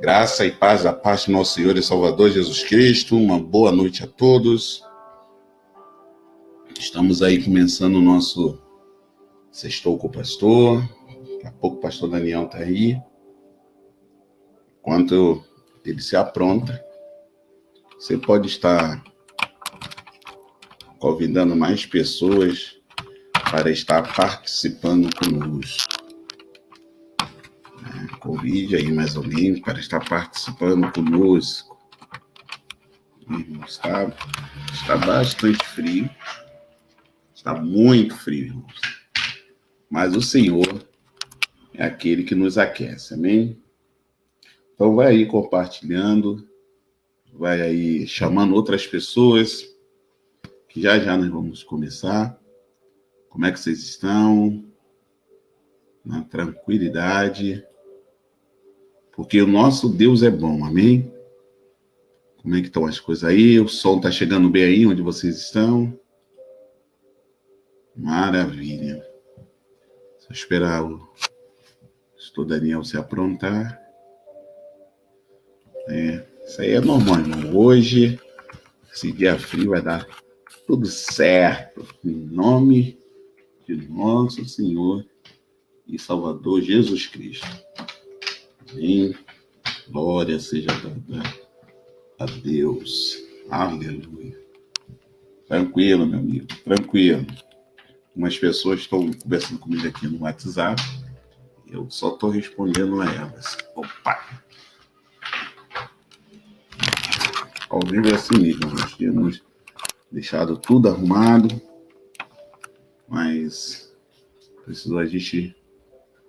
Graça e paz da parte do nosso Senhor e Salvador Jesus Cristo. Uma boa noite a todos. Estamos aí começando o nosso Sextou com o Pastor. Daqui a pouco o pastor Daniel está aí. Enquanto ele se apronta, você pode estar convidando mais pessoas para estar participando conosco. Convide aí mais alguém para estar participando conosco. Está bastante frio. Está muito frio, irmãos. Mas o Senhor é aquele que nos aquece, amém? Então vai aí compartilhando, vai aí chamando outras pessoas, que já nós vamos começar. Como é que vocês estão? Na tranquilidade. Porque o nosso Deus é bom, amém? Como é que estão as coisas aí? O som está chegando bem aí onde vocês estão? Maravilha. Só esperar o pastor Daniel se aprontar. Isso aí é normal, irmão. Hoje, esse dia frio vai dar tudo certo. Em nome de nosso Senhor e Salvador Jesus Cristo. Amém. Glória seja dada a Deus. Aleluia. Tranquilo, meu amigo. Tranquilo. Umas pessoas estão conversando comigo aqui no WhatsApp. Eu só estou respondendo a elas. Opa! Ao vivo é assim mesmo. Nós temos deixado tudo arrumado. Mas precisou a gente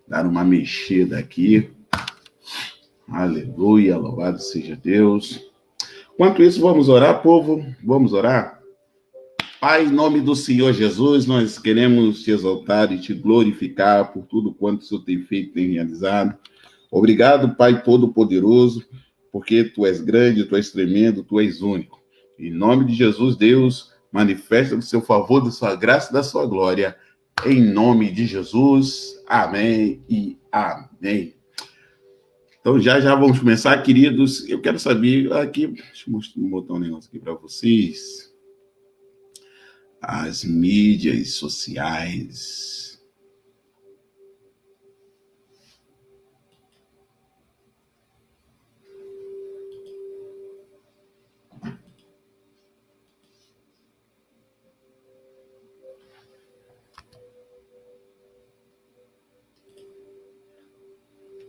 dar uma mexida aqui. Aleluia, louvado seja Deus. Enquanto isso, vamos orar, povo? Vamos orar? Pai, em nome do Senhor Jesus, nós queremos te exaltar e te glorificar por tudo quanto o Senhor tem feito e tem realizado. Obrigado, Pai Todo-Poderoso, porque Tu és grande, Tu és tremendo, Tu és único. Em nome de Jesus, Deus, manifesta o seu favor, da sua graça e da sua glória. Em nome de Jesus, amém e amém. Então, já vamos começar, queridos. Eu quero saber aqui, deixa eu botar um negócio aqui para vocês. As mídias sociais.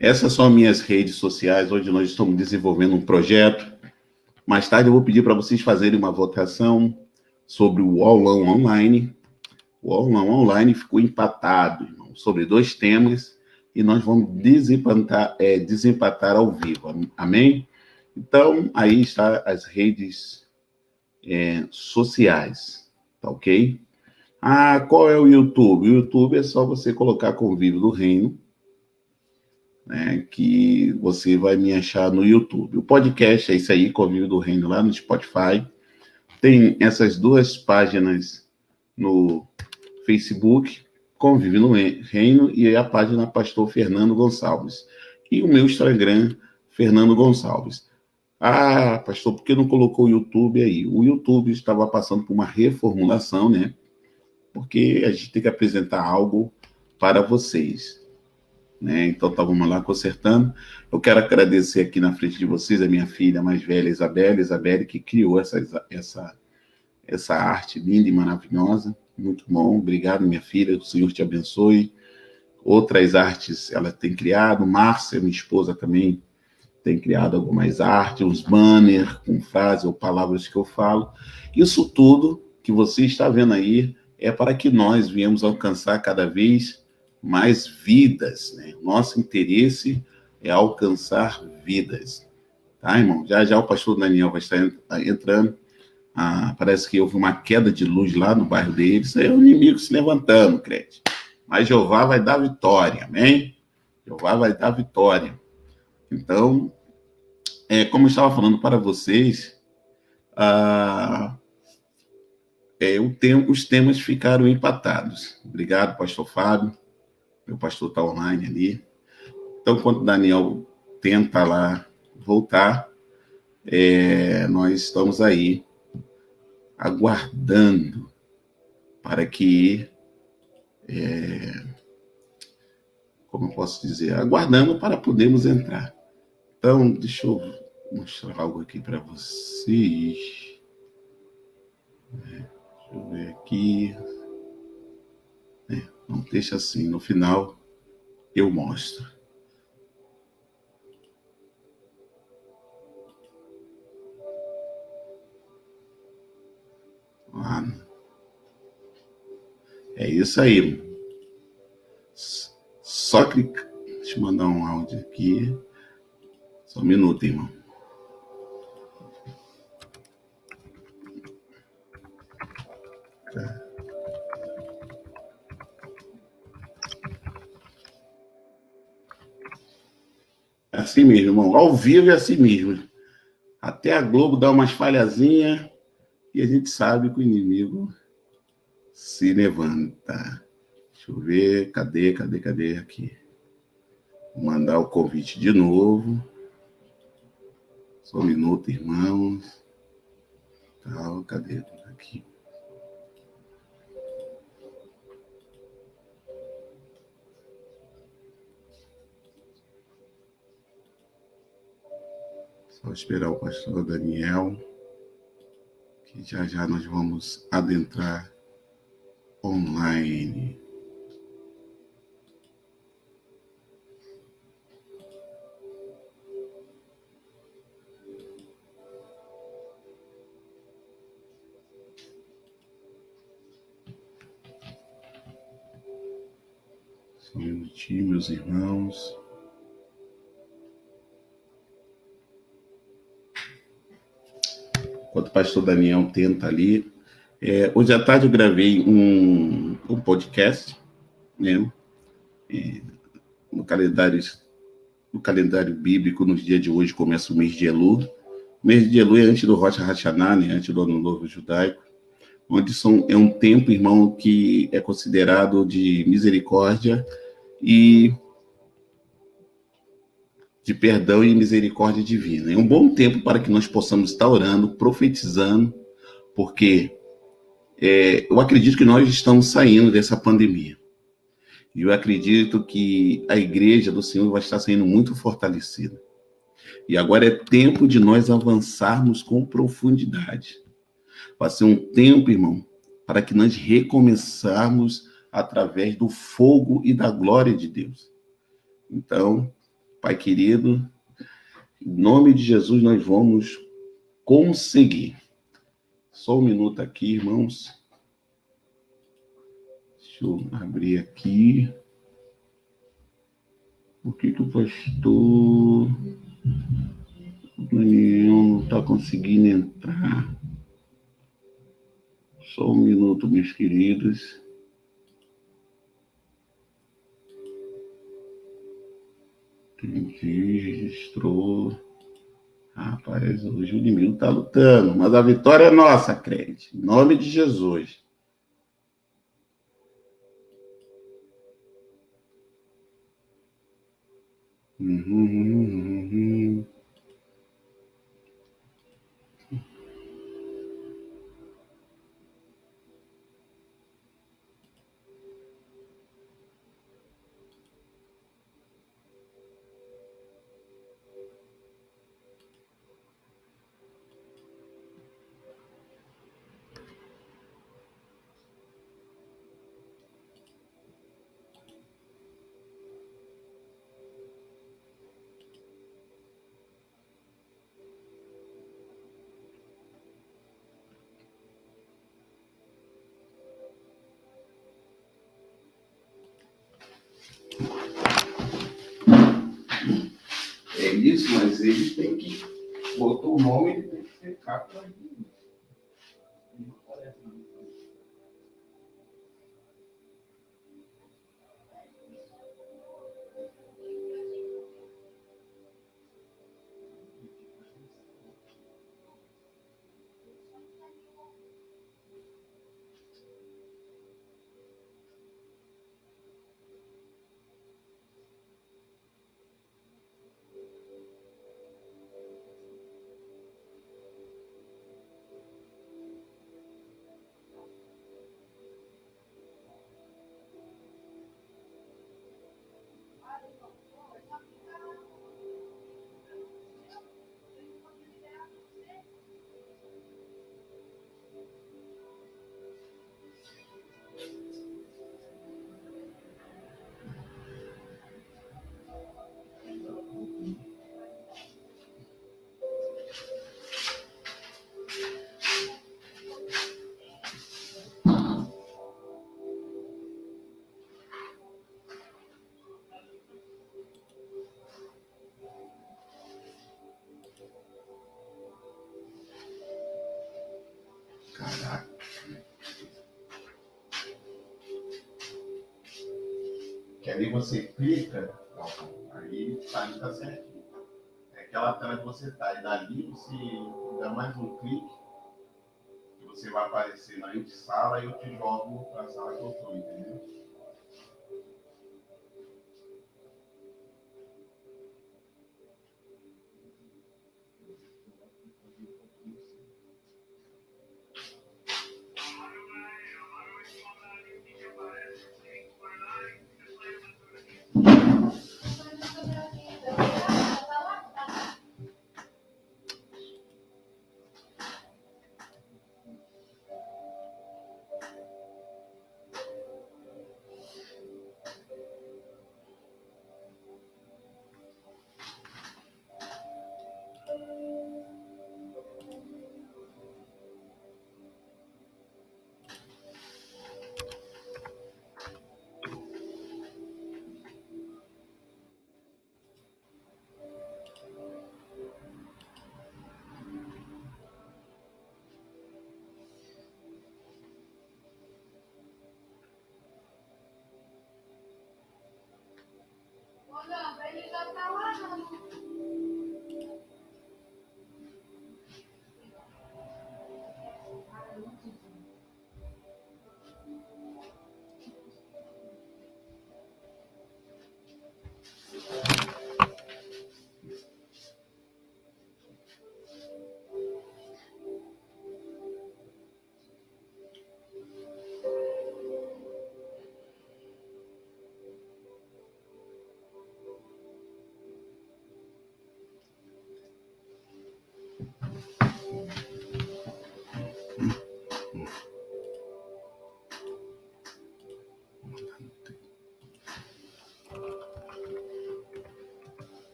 Essas são minhas redes sociais. Hoje nós estamos desenvolvendo um projeto. Mais tarde eu vou pedir para vocês fazerem uma votação sobre o aulão online. O aulão online ficou empatado, irmão, sobre 2 temas e nós vamos desempatar ao vivo. Amém? Então, aí está as redes sociais. Tá ok? Qual é o YouTube? O YouTube é só você colocar Convívio do Reino, né, que você vai me achar no YouTube. O podcast é isso aí, Convívio do Reino, lá no Spotify. Tem essas 2 páginas no Facebook, Convívio no Reino, e a página Pastor Fernando Gonçalves. E o meu Instagram, Fernando Gonçalves. Pastor, por que não colocou o YouTube aí? O YouTube estava passando por uma reformulação, né? Porque a gente tem que apresentar algo para vocês, né? Então, estávamos lá consertando. Eu quero agradecer aqui na frente de vocês a minha filha mais velha, Isabelle, que criou essa arte linda e maravilhosa. Muito bom. Obrigado, minha filha. O Senhor te abençoe. Outras artes ela tem criado. Márcia, minha esposa, também tem criado algumas artes, uns banners com frases ou palavras que eu falo. Isso tudo que você está vendo aí é para que nós venhamos alcançar cada vez mais vidas, né? Nosso interesse é alcançar vidas. Tá, irmão? Já o pastor Daniel vai estar entrando. Parece que houve uma queda de luz lá no bairro deles. É o inimigo se levantando, crente. Mas Jeová vai dar vitória, amém? Jeová vai dar vitória. Então, como eu estava falando para vocês, os temas ficaram empatados. Obrigado, pastor Fábio. Meu pastor está online ali. Então, enquanto o Daniel tenta lá voltar, nós estamos aí aguardando para que, como eu posso dizer, aguardando para podermos entrar. Então, deixa eu mostrar algo aqui para vocês. Deixa eu ver aqui. Não deixa assim, no final eu mostro. Ah, é isso aí. Só clicar. Deixa eu mandar um áudio aqui. Só um minuto, irmão. É assim mesmo, irmão. Ao vivo é assim mesmo. Até a Globo dá umas falhazinhas e a gente sabe que o inimigo se levanta. Deixa eu ver. Cadê aqui? Vou mandar o convite de novo. Só um minuto, irmãos. Cadê? Aqui. Só esperar o pastor Daniel, que já nós vamos adentrar online. Só um minutinho, meus irmãos. Enquanto o pastor Daniel tenta ali. Hoje à tarde eu gravei um podcast, né? No calendário bíblico, nos dias de hoje, começa o mês de Elul. O mês de Elul é antes do Rosh Hashanah, né? Antes do Ano Novo Judaico, onde é um tempo, irmão, que é considerado de misericórdia e de perdão e misericórdia divina. É um bom tempo para que nós possamos estar orando, profetizando, porque eu acredito que nós estamos saindo dessa pandemia. E eu acredito que a igreja do Senhor vai estar saindo muito fortalecida. E agora é tempo de nós avançarmos com profundidade. Vai ser um tempo, irmão, para que nós recomeçarmos através do fogo e da glória de Deus. Então, Pai querido, em nome de Jesus nós vamos conseguir. Só um minuto aqui, irmãos. Deixa eu abrir aqui. Por que o pastor Daniel não está conseguindo entrar? Só um minuto, meus queridos. Entendi, registrou. Rapaz, hoje o inimigo está lutando, mas a vitória é nossa, crente. Em nome de Jesus. É isso, mas ele tem que botar o nome, ele tem que ficar para ele. Caraca. Que ali você clica, aí tá certinho. É aquela tela que você tá, e dali você dá mais um clique, que você vai aparecer na sala e eu te jogo para a sala que eu tô, entendeu?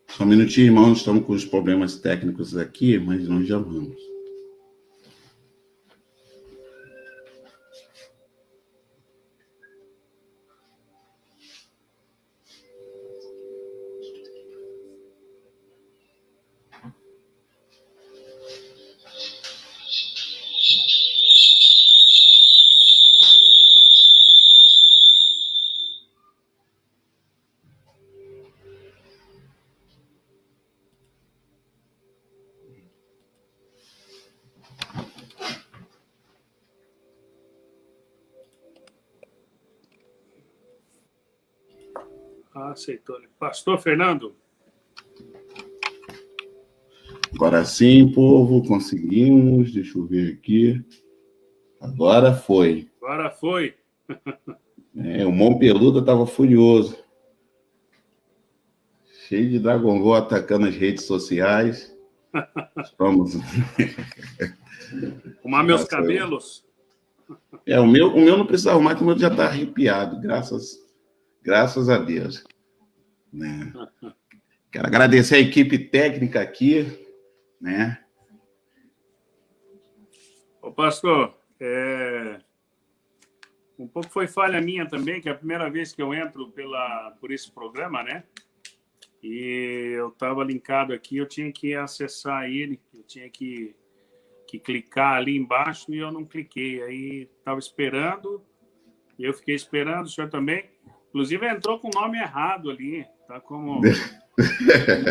Só um minutinho, irmãos, estamos com os problemas técnicos aqui, mas nós já vamos. Aceitou. Pastor Fernando. Agora sim, povo, conseguimos. Deixa eu ver aqui. Agora foi. Agora foi. O Mão Peluda estava furioso. Cheio de Dragon Ball atacando as redes sociais. Vamos. Arrumar meus cabelos. O meu não precisa arrumar, que o meu já está arrepiado, graças a Deus. Né? Quero agradecer a equipe técnica aqui, né? Ô, pastor, um pouco foi falha minha também, que é a primeira vez que eu entro por esse programa, né? E eu estava linkado aqui, eu tinha que acessar ele, eu tinha que clicar ali embaixo e eu não cliquei. Aí estava esperando, eu fiquei esperando, o senhor também. Inclusive entrou com o nome errado ali, tá como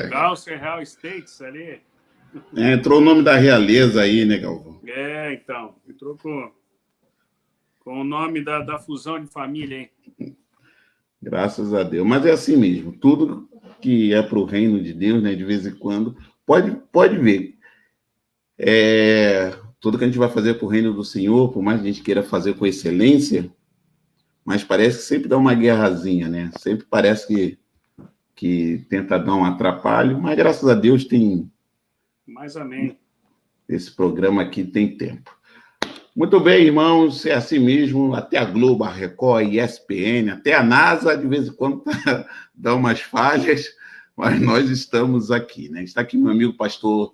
Gauss Real Estates ali. Entrou o nome da realeza aí, né, Galvão? Então, entrou com o nome da fusão de família, hein? Graças a Deus. Mas é assim mesmo, tudo que é para o reino de Deus, né, de vez em quando, pode ver. Tudo que a gente vai fazer para o reino do Senhor, por mais que a gente queira fazer com excelência, mas parece que sempre dá uma guerrazinha, né? Sempre parece que tenta dar um atrapalho, mas graças a Deus tem... Mas amém. Esse programa aqui tem tempo. Muito bem, irmãos, é assim mesmo, até a Globo, a Record, a ESPN, até a NASA, de vez em quando, dá umas falhas, mas nós estamos aqui, né? Está aqui meu amigo pastor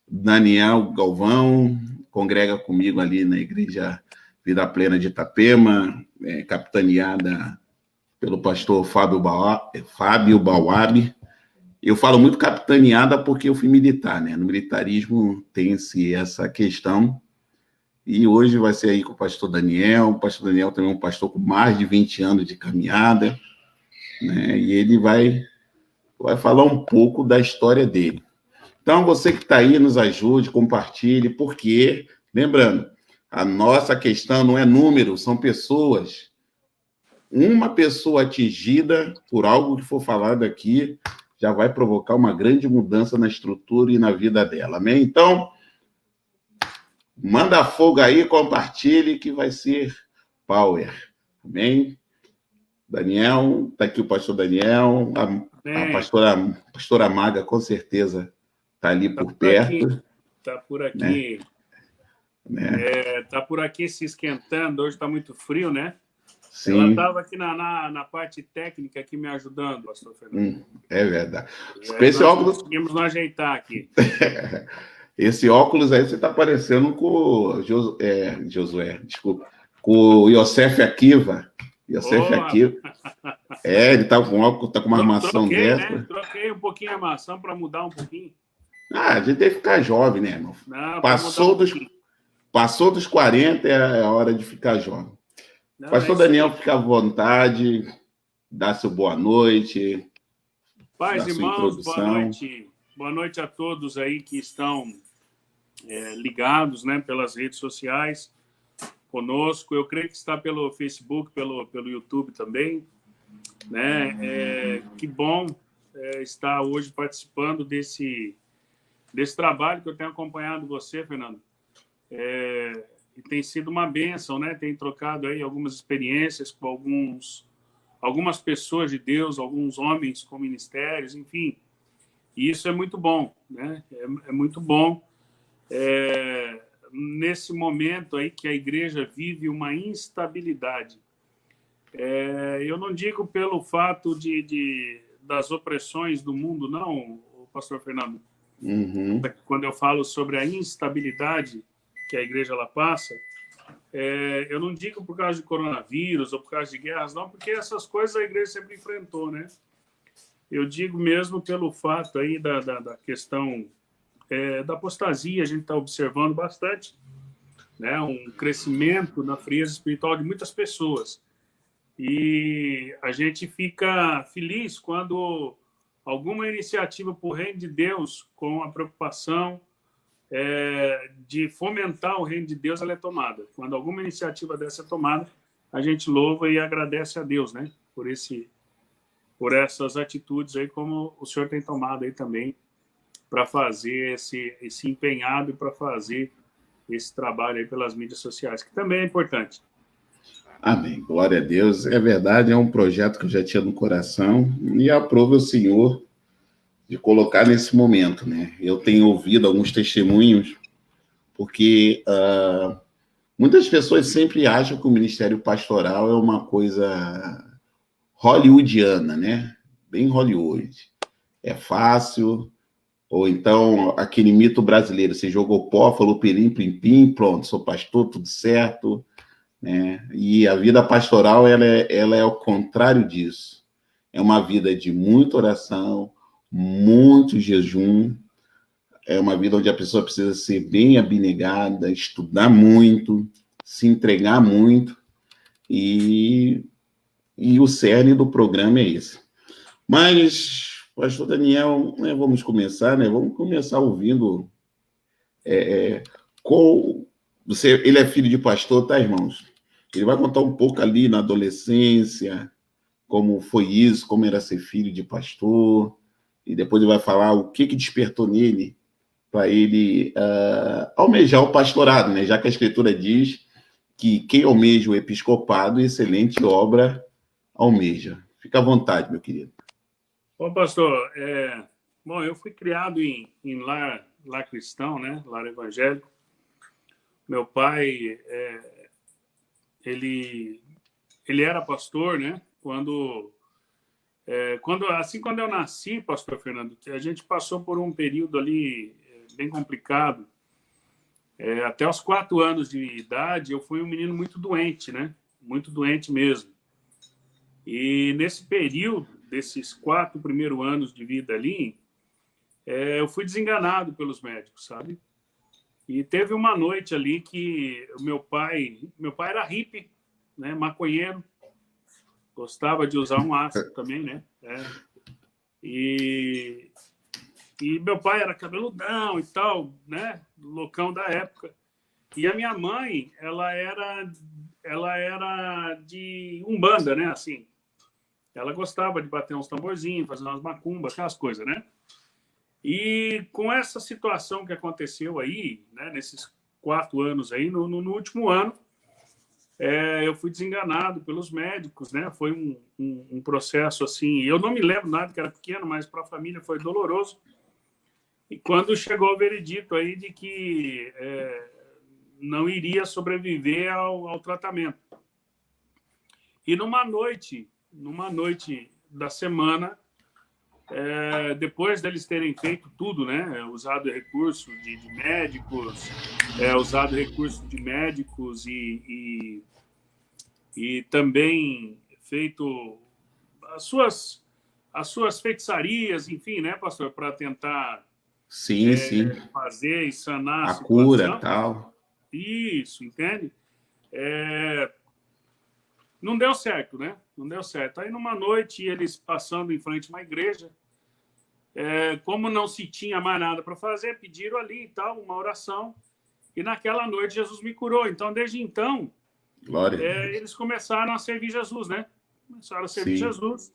Daniel Galvão, congrega comigo ali na Igreja Vida Plena de Itapema, capitaneada pelo pastor Fábio Bauab. Eu falo muito capitaneada porque eu fui militar, né? No militarismo tem-se essa questão. E hoje vai ser aí com o pastor Daniel. O pastor Daniel também é um pastor com mais de 20 anos de caminhada, né? E ele vai falar um pouco da história dele. Então, você que está aí, nos ajude, compartilhe, porque, lembrando, a nossa questão não é número, são pessoas. Uma pessoa atingida por algo que for falado aqui já vai provocar uma grande mudança na estrutura e na vida dela, amém? Então, manda fogo aí, compartilhe, que vai ser power, amém? Daniel, está aqui o pastor Daniel, a pastora Maga, com certeza, está ali por perto. Está por aqui. Está por aqui se esquentando, hoje está muito frio, né? Sim. Ela estava aqui na parte técnica aqui me ajudando, pastor Fernando. É verdade. Esse óculos... Conseguimos nos ajeitar aqui. Esse óculos aí você está parecendo com o Josué, desculpa, com o Yosef Akiva. Yosef Akiva. Ele está com óculos, está com uma armação dessa. Né? Troquei um pouquinho a armação para mudar um pouquinho. A gente tem que ficar jovem, né, irmão? Passou dos 40 é a hora de ficar jovem. Não, pastor Daniel, fica à vontade, dá seu boa noite. Paz, irmãos, boa noite. Boa noite a todos aí que estão ligados, né, pelas redes sociais conosco. Eu creio que está pelo Facebook, pelo YouTube também, né? Que bom estar hoje participando desse trabalho que eu tenho acompanhado você, Fernando. E tem sido uma bênção, né? Tem trocado aí algumas experiências com algumas pessoas de Deus, alguns homens com ministérios, enfim. E isso é muito bom, né? É muito bom nesse momento aí que a igreja vive uma instabilidade. Eu não digo pelo fato das opressões do mundo, não, pastor Fernando. Uhum. Quando eu falo sobre a instabilidade que a igreja ela passa, eu não digo por causa de coronavírus ou por causa de guerras, não, porque essas coisas a igreja sempre enfrentou, né? Eu digo mesmo pelo fato aí da questão da apostasia, a gente está observando bastante, né? Um crescimento na frieza espiritual de muitas pessoas. E a gente fica feliz quando alguma iniciativa por reino de Deus, com a preocupação de fomentar o reino de Deus, ela é tomada. Quando alguma iniciativa dessa é tomada, a gente louva e agradece a Deus, né? Por essas atitudes aí, como o senhor tem tomado aí também, para fazer esse empenhado e para fazer esse trabalho aí pelas mídias sociais, que também é importante. Amém. Glória a Deus. É verdade, é um projeto que eu já tinha no coração e aprovo o Senhor de colocar nesse momento, né? Eu tenho ouvido alguns testemunhos, porque muitas pessoas sempre acham que o ministério pastoral é uma coisa hollywoodiana, né? Bem Hollywood. É fácil, ou então aquele mito brasileiro, você jogou pó, falou pirim, pim, pim, pronto, sou pastor, tudo certo, né? E a vida pastoral, ela é ao contrário disso. É uma vida de muita oração, muito jejum, é uma vida onde a pessoa precisa ser bem abnegada, estudar muito, se entregar muito, e o cerne do programa é esse. Mas, pastor Daniel, né, vamos começar, né? Vamos começar ouvindo ele é filho de pastor, tá, irmãos? Ele vai contar um pouco ali na adolescência, como foi isso, como era ser filho de pastor, e depois ele vai falar o que despertou nele para ele almejar o pastorado, né? Já que a Escritura diz que quem almeja o episcopado, excelente obra almeja. Fica à vontade, meu querido. Bom, pastor, bom, eu fui criado em lar cristão, né? Lar evangélico. Meu pai, ele era pastor, né? Quando eu nasci, pastor Fernando, a gente passou por um período ali bem complicado. Até os 4 anos de idade, eu fui um menino muito doente, né? Muito doente mesmo. E nesse período, desses 4 primeiros anos de vida ali, eu fui desenganado pelos médicos, sabe? E teve uma noite ali que o meu pai era hippie, né? Maconheiro, gostava de usar um ácido também, né? E meu pai era cabeludão e tal, né? Loucão da época. E a minha mãe, ela era de umbanda, né? Assim, ela gostava de bater uns tamborzinhos, fazer umas macumbas, aquelas coisas, né? E com essa situação que aconteceu aí, né? Nesses 4 anos aí, no último ano, eu fui desenganado pelos médicos, né? Foi um processo assim. Eu não me lembro nada, que era pequeno, mas para a família foi doloroso. E quando chegou o veredito aí de que não iria sobreviver ao tratamento. E numa noite da semana, depois deles terem feito tudo, né? Usado recurso de médicos, usado recurso de médicos e também feito as suas feitiçarias, enfim, né, pastor, para tentar sim. fazer e sanar a cura, situação. tal. Isso, entende? Não deu certo, né? Não deu certo. Aí, numa noite, eles passando em frente a uma igreja, como não se tinha mais nada para fazer, pediram ali e tal, uma oração. E naquela noite, Jesus me curou. Então, desde então, Glória. Eles começaram a servir Jesus, né? Começaram a servir Sim. Jesus.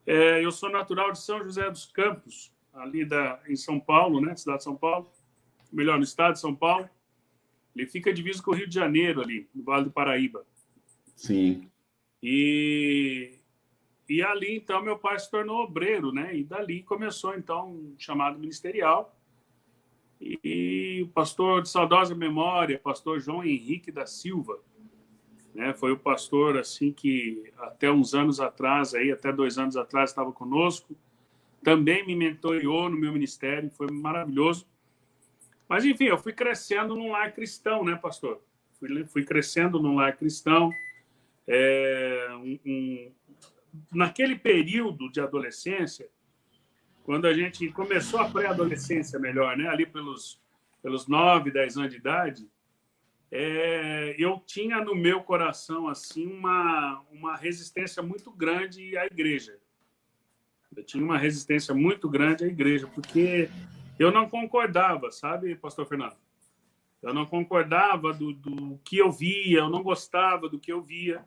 Eu sou natural de São José dos Campos, ali em São Paulo, né? Cidade de São Paulo. Melhor, no estado de São Paulo. Ele fica divisa com o Rio de Janeiro, ali, no Vale do Paraíba. Sim. E ali, então, meu pai se tornou obreiro, né? E dali começou, então, um chamado ministerial. E o pastor de saudosa memória, pastor João Henrique da Silva, né? Foi o pastor assim que até uns anos atrás, até 2 anos atrás, estava conosco. Também me mentoreou no meu ministério, foi maravilhoso. Mas, enfim, eu fui crescendo num lar cristão, né, pastor? Fui crescendo num lar cristão. Naquele período de adolescência, quando a gente começou a pré-adolescência, melhor, né? Ali pelos 9, 10 anos de idade, eu tinha no meu coração assim uma resistência muito grande à igreja. Eu tinha uma resistência muito grande à igreja, porque eu não concordava, sabe, pastor Fernando? Eu não concordava do que eu via, eu não gostava do que eu via.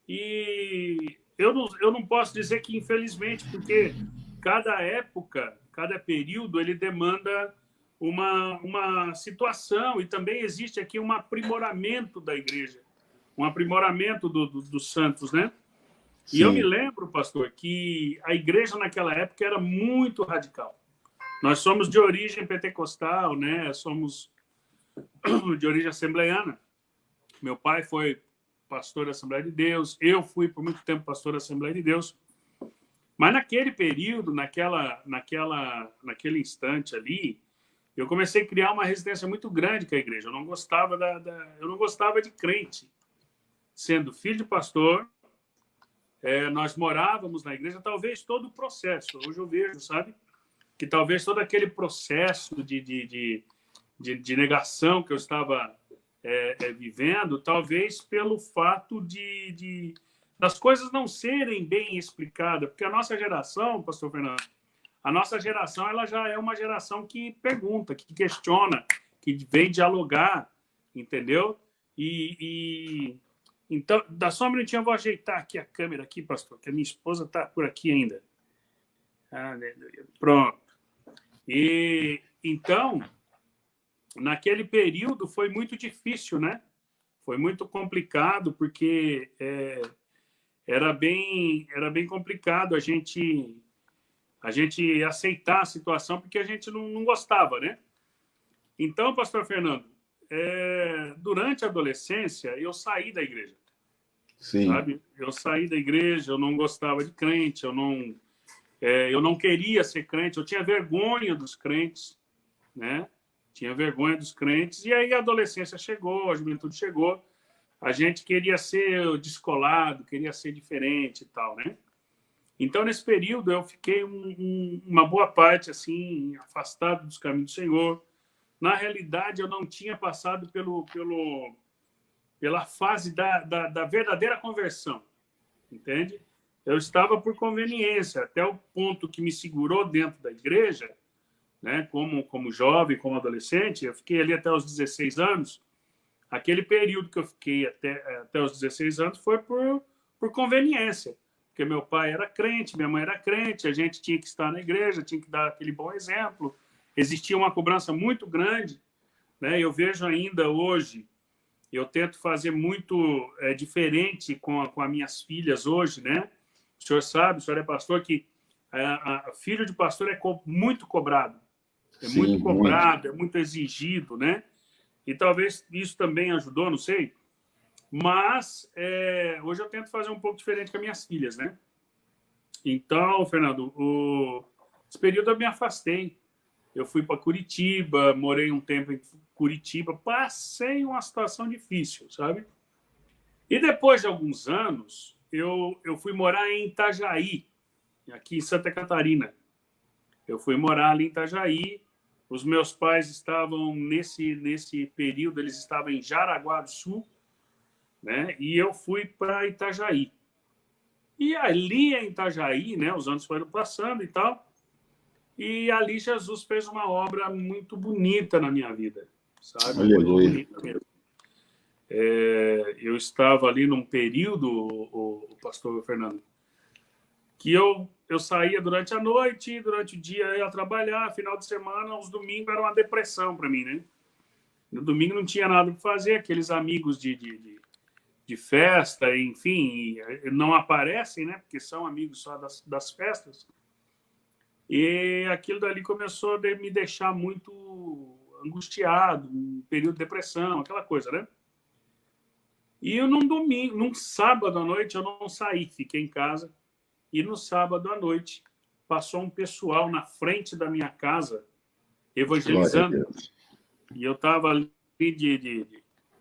E eu não posso dizer que, infelizmente, porque cada época, cada período, ele demanda uma situação, e também existe aqui um aprimoramento da igreja, um aprimoramento dos santos, né? Sim. E eu me lembro, pastor, que a igreja naquela época era muito radical. Nós somos de origem pentecostal, né? Somos de origem assembleiana. Meu pai foi pastor da Assembleia de Deus, eu fui por muito tempo pastor da Assembleia de Deus. Mas naquele período, naquele instante ali, eu comecei a criar uma resistência muito grande com a igreja. Eu não gostava de crente. Sendo filho de pastor, nós morávamos na igreja, talvez todo o processo. Hoje eu vejo, sabe, que talvez todo aquele processo de negação que eu estava vivendo, talvez pelo fato das coisas não serem bem explicadas, porque a nossa geração, pastor Fernando, a nossa geração ela já é uma geração que pergunta, que questiona, que vem dialogar, entendeu? Então, dá só um minutinho, eu vou ajeitar aqui a câmera aqui, pastor, que a minha esposa está por aqui ainda. Aleluia. Pronto. E então, naquele período foi muito difícil, né? Foi muito complicado, porque era bem complicado a gente aceitar a situação, porque a gente não gostava, né? Então, pastor Fernando, durante a adolescência, eu saí da igreja, Sim. sabe? Eu saí da igreja, eu não gostava de crente, eu não queria ser crente, eu tinha vergonha dos crentes, né? Tinha vergonha dos crentes, e aí a adolescência chegou, a juventude chegou, a gente queria ser descolado, queria ser diferente e tal, né? Então, nesse período, eu fiquei uma boa parte, assim, afastado dos caminhos do Senhor. Na realidade, eu não tinha passado pela fase da verdadeira conversão, entende? Eu estava por conveniência, até o ponto que me segurou dentro da igreja, né, como jovem, como adolescente. Eu fiquei ali até os 16 anos. Aquele período que eu fiquei até os 16 anos foi por conveniência, porque meu pai era crente, minha mãe era crente, a gente tinha que estar na igreja, tinha que dar aquele bom exemplo. Existia uma cobrança muito grande, né? Eu vejo ainda hoje, eu tento fazer muito diferente com as minhas filhas hoje, né? O senhor sabe, o senhor é pastor, que filho de pastor muito cobrado. É muito Sim, muito. cobrado, é muito exigido, né? E talvez isso também ajudou, não sei. Mas hoje eu tento fazer um pouco diferente com as minhas filhas, né? Então, Fernando, esse período eu me afastei. Eu fui para Curitiba, morei um tempo em Curitiba, passei uma situação difícil, sabe? E depois de alguns anos, eu fui morar em Itajaí, aqui em Santa Catarina. Eu fui morar ali em Itajaí. Os meus pais estavam, nesse período, eles estavam em Jaraguá do Sul, né? E eu fui para Itajaí. E ali em Itajaí, né, os anos foram passando e tal, e ali Jesus fez uma obra muito bonita na minha vida, sabe? Muito Aleluia. bonita mesmo. Eu estava ali num período, o pastor Fernando, que eu saía durante a noite, durante o dia eu ia trabalhar, final de semana, os domingos era uma depressão para mim, né? No domingo não tinha nada para fazer, aqueles amigos de festa, enfim, não aparecem, né? Porque são amigos só das festas. E aquilo dali começou a me deixar muito angustiado, um período de depressão, aquela coisa, né? E eu, num sábado à noite, eu não saí, fiquei em casa. E no sábado à noite, passou um pessoal na frente da minha casa, Glória a evangelizando. Deus. E eu estava ali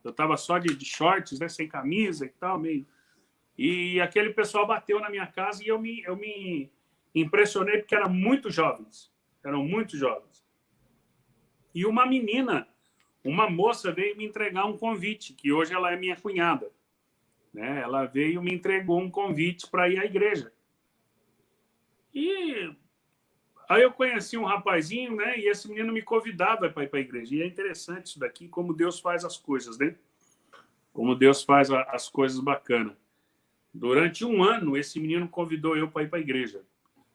eu estava só de shorts, né, sem camisa e tal, meio. E aquele pessoal bateu na minha casa e eu me impressionei porque eram muito jovens. Eram muito jovens. E uma menina, uma moça, veio me entregar um convite, que hoje ela é minha cunhada, né? Ela veio e me entregou um convite para ir à igreja. E aí eu conheci um rapazinho, né? E esse menino me convidava para ir para a igreja. E é interessante isso daqui, como Deus faz as coisas, né? Como Deus faz as coisas bacanas. Durante um ano, esse menino convidou eu para ir para a igreja.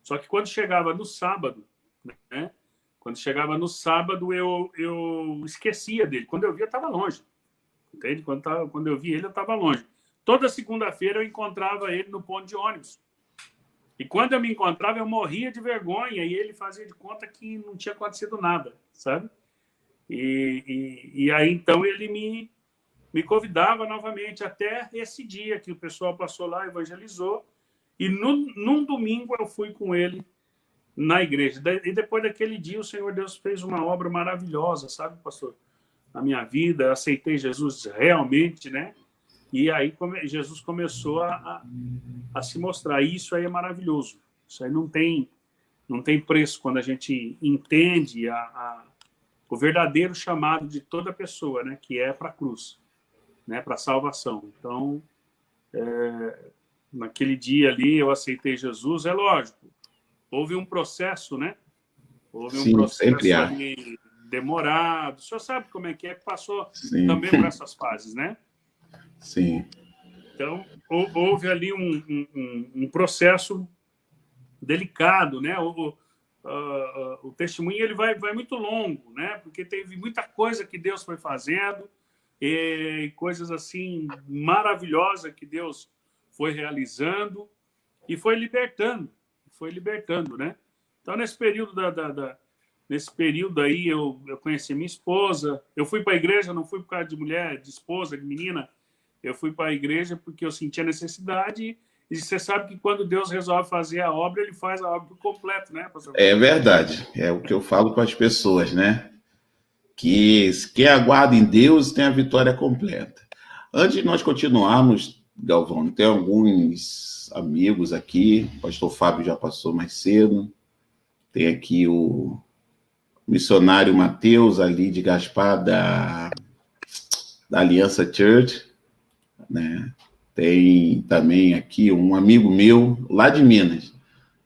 Só que quando chegava no sábado, né? Quando chegava no sábado, eu esquecia dele. Quando eu via, estava longe. Entende? Quando eu vi ele, eu estava longe. Toda segunda-feira eu encontrava ele no ponto de ônibus. E quando eu me encontrava, eu morria de vergonha e ele fazia de conta que não tinha acontecido nada, sabe? E aí, então, ele me convidava novamente até esse dia que o pessoal passou lá, evangelizou. E num domingo eu fui com ele na igreja. E depois daquele dia, o Senhor Deus fez uma obra maravilhosa, sabe, pastor? Na minha vida, eu aceitei Jesus realmente, né? E aí Jesus começou a se mostrar. Isso aí é maravilhoso. Isso aí não tem preço quando a gente entende o verdadeiro chamado de toda pessoa, né? Que é para a cruz, né? Para a salvação. Então, naquele dia ali, eu aceitei Jesus. É lógico, houve um processo, né? Houve um Sim, sempre processo há. ali demorado. O senhor sabe como é que passou Sim, também por essas fases, né? sim, Então, houve ali um processo delicado, né? O testemunho ele vai muito longo, né? Porque teve muita coisa que Deus foi fazendo, e coisas assim maravilhosas que Deus foi realizando e foi libertando, né? Então, nesse período aí, eu conheci minha esposa. Eu fui para a igreja, não fui por causa de mulher, de esposa, de menina. Eu fui para a igreja porque eu sentia necessidade. E você sabe que quando Deus resolve fazer a obra, ele faz a obra por completo, né, pastor É Fernando? verdade. É o que eu falo com as pessoas, né? Que quem aguarda em Deus tem a vitória completa. Antes de nós continuarmos, Galvão, tem alguns amigos aqui. O pastor Fábio já passou mais cedo. Tem aqui o missionário Mateus ali de Gaspar, da Aliança Church, né? Tem também aqui um amigo meu, lá de Minas,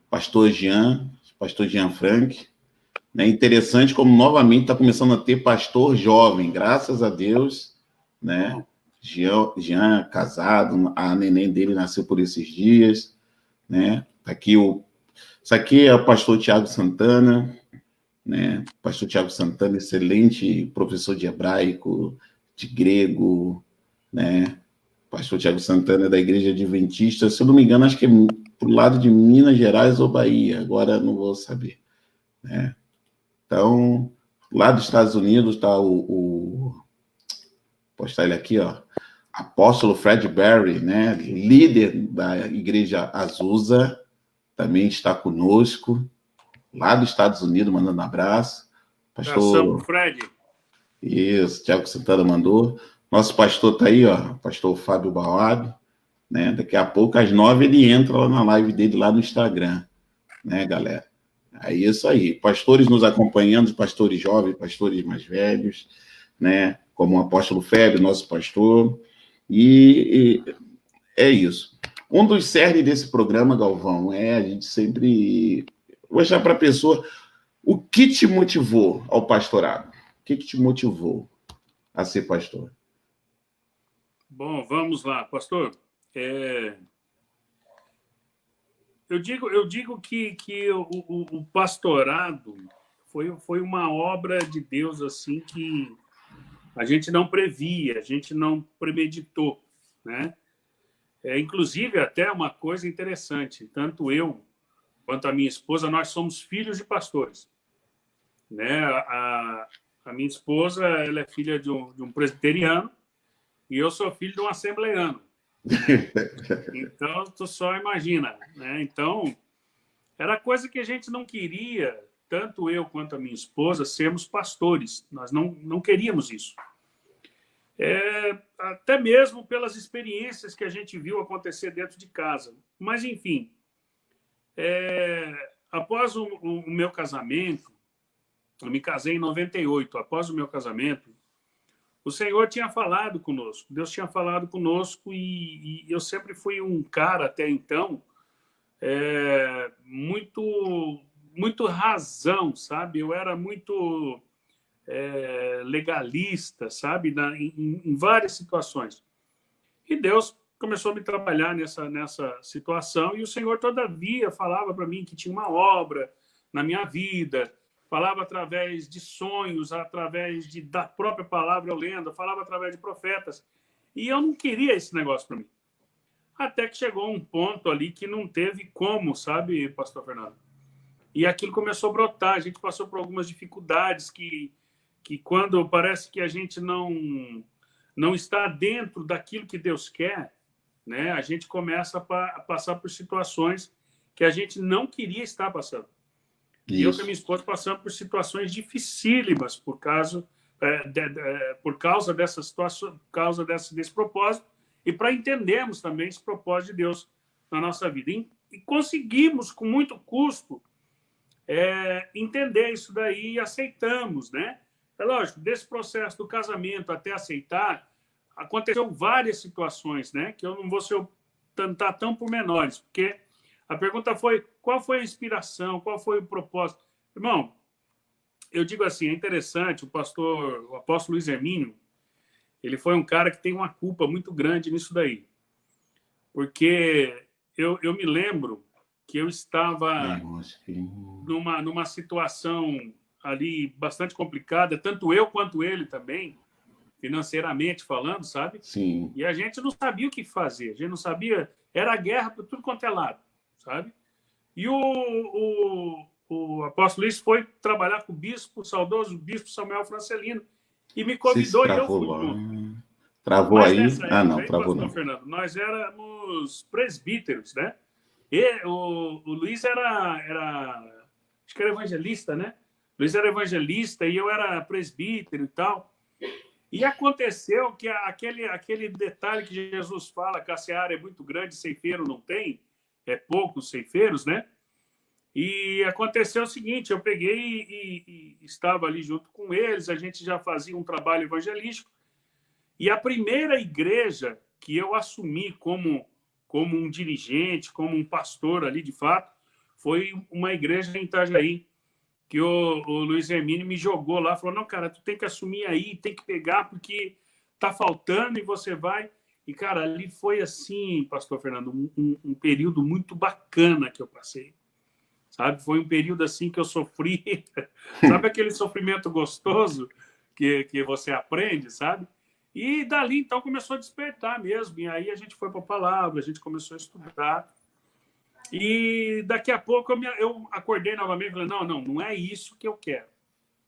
pastor Jean Frank. É interessante como novamente está começando a ter pastor jovem, graças a Deus, né? Jean casado, a neném dele nasceu por esses dias, né? Isso aqui é o pastor Tiago Santana, né? Pastor Tiago Santana, excelente professor de hebraico, de grego, né? Pastor Tiago Santana é da Igreja Adventista, se eu não me engano, acho que é pro lado de Minas Gerais ou Bahia, agora não vou saber, né? Então, lá dos Estados Unidos está vou postar ele aqui, ó, apóstolo Fred Berry, né? Líder da Igreja Azusa, também está conosco, lá dos Estados Unidos, mandando um abraço. Abração pro Pastor. Fred. Isso, Tiago Santana mandou. Nosso pastor está aí, ó, pastor Fábio Bauab, né? Daqui a pouco, às 9, ele entra lá na live dele lá no Instagram, né, galera? É isso aí. Pastores nos acompanhando, pastores jovens, pastores mais velhos, né? Como o apóstolo Fébio, nosso pastor. E é isso. Um dos cernes desse programa, Galvão, é a gente sempre mostrar para a pessoa o que te motivou ao pastorado. O que te motivou a ser pastor? Bom, vamos lá, pastor. Eu digo que o pastorado foi uma obra de Deus assim que a gente não previa, a gente não premeditou, né? Inclusive, até uma coisa interessante, tanto eu quanto a minha esposa, nós somos filhos de pastores, né? A minha esposa, ela é filha de um presbiteriano e eu sou filho de um assembleiano, né? Então, tu só imagina, né? Então, era coisa que a gente não queria, tanto eu quanto a minha esposa, sermos pastores. Nós não queríamos isso. Até mesmo pelas experiências que a gente viu acontecer dentro de casa. Mas, enfim, após o meu casamento, eu me casei em 98. Após o meu casamento, o Senhor tinha falado conosco, Deus tinha falado conosco e eu sempre fui um cara, até então, muito razão, sabe? Eu era muito legalista, sabe? Em várias situações. E Deus começou a me trabalhar nessa situação e o Senhor, todavia, falava para mim que tinha uma obra na minha vida, falava através de sonhos, através da própria palavra eu lendo, falava através de profetas. E eu não queria esse negócio para mim. Até que chegou um ponto ali que não teve como, sabe, pastor Fernando? E aquilo começou a brotar. A gente passou por algumas dificuldades que quando parece que a gente não está dentro daquilo que Deus quer, né? A gente começa a passar por situações que a gente não queria estar passando. Isso. E eu e a minha esposa passamos por situações dificílimas por causa dessa situação, por causa desse propósito, e para entendermos também esse propósito de Deus na nossa vida. E conseguimos, com muito custo, entender isso daí e aceitamos, né? É lógico, desse processo do casamento até aceitar, aconteceu várias situações, né? Que eu não vou ser tão pormenores, porque a pergunta foi qual foi a inspiração, qual foi o propósito. Irmão, eu digo assim, é interessante, o apóstolo Luiz Hermínio, ele foi um cara que tem uma culpa muito grande nisso daí. Porque eu me lembro que eu estava numa situação ali bastante complicada, tanto eu quanto ele também, financeiramente falando, sabe? Sim. E a gente não sabia o que fazer, a gente não sabia, era guerra por tudo quanto é lado, sabe? E o apóstolo Luiz foi trabalhar com o bispo, o saudoso bispo Samuel Francelino, e me Você se convidou e eu travou fui lá. junto. Travou Mas aí? nessa Ah, época não, aí, travou pastor não. Fernando, nós éramos presbíteros, né? E o Luiz acho que era evangelista, né? O Luiz era evangelista e eu era presbítero e tal. E aconteceu que aquele detalhe que Jesus fala, que a seara é muito grande, ceifeiro não tem, é poucos ceifeiros, né? E aconteceu o seguinte, eu peguei e estava ali junto com eles, a gente já fazia um trabalho evangelístico, e a primeira igreja que eu assumi como um dirigente, como um pastor ali, de fato, foi uma igreja em Itajaí, que o Luiz Hermínio me jogou lá, falou, não, cara, tu tem que assumir aí, tem que pegar, porque tá faltando e você vai. E, cara, ali foi assim, pastor Fernando, um período muito bacana que eu passei, sabe? Foi um período assim que eu sofri, sabe aquele sofrimento gostoso que você aprende, sabe? E dali, então, começou a despertar mesmo. E aí a gente foi para a palavra, a gente começou a estudar. E daqui a pouco eu acordei novamente e falei, não é isso que eu quero.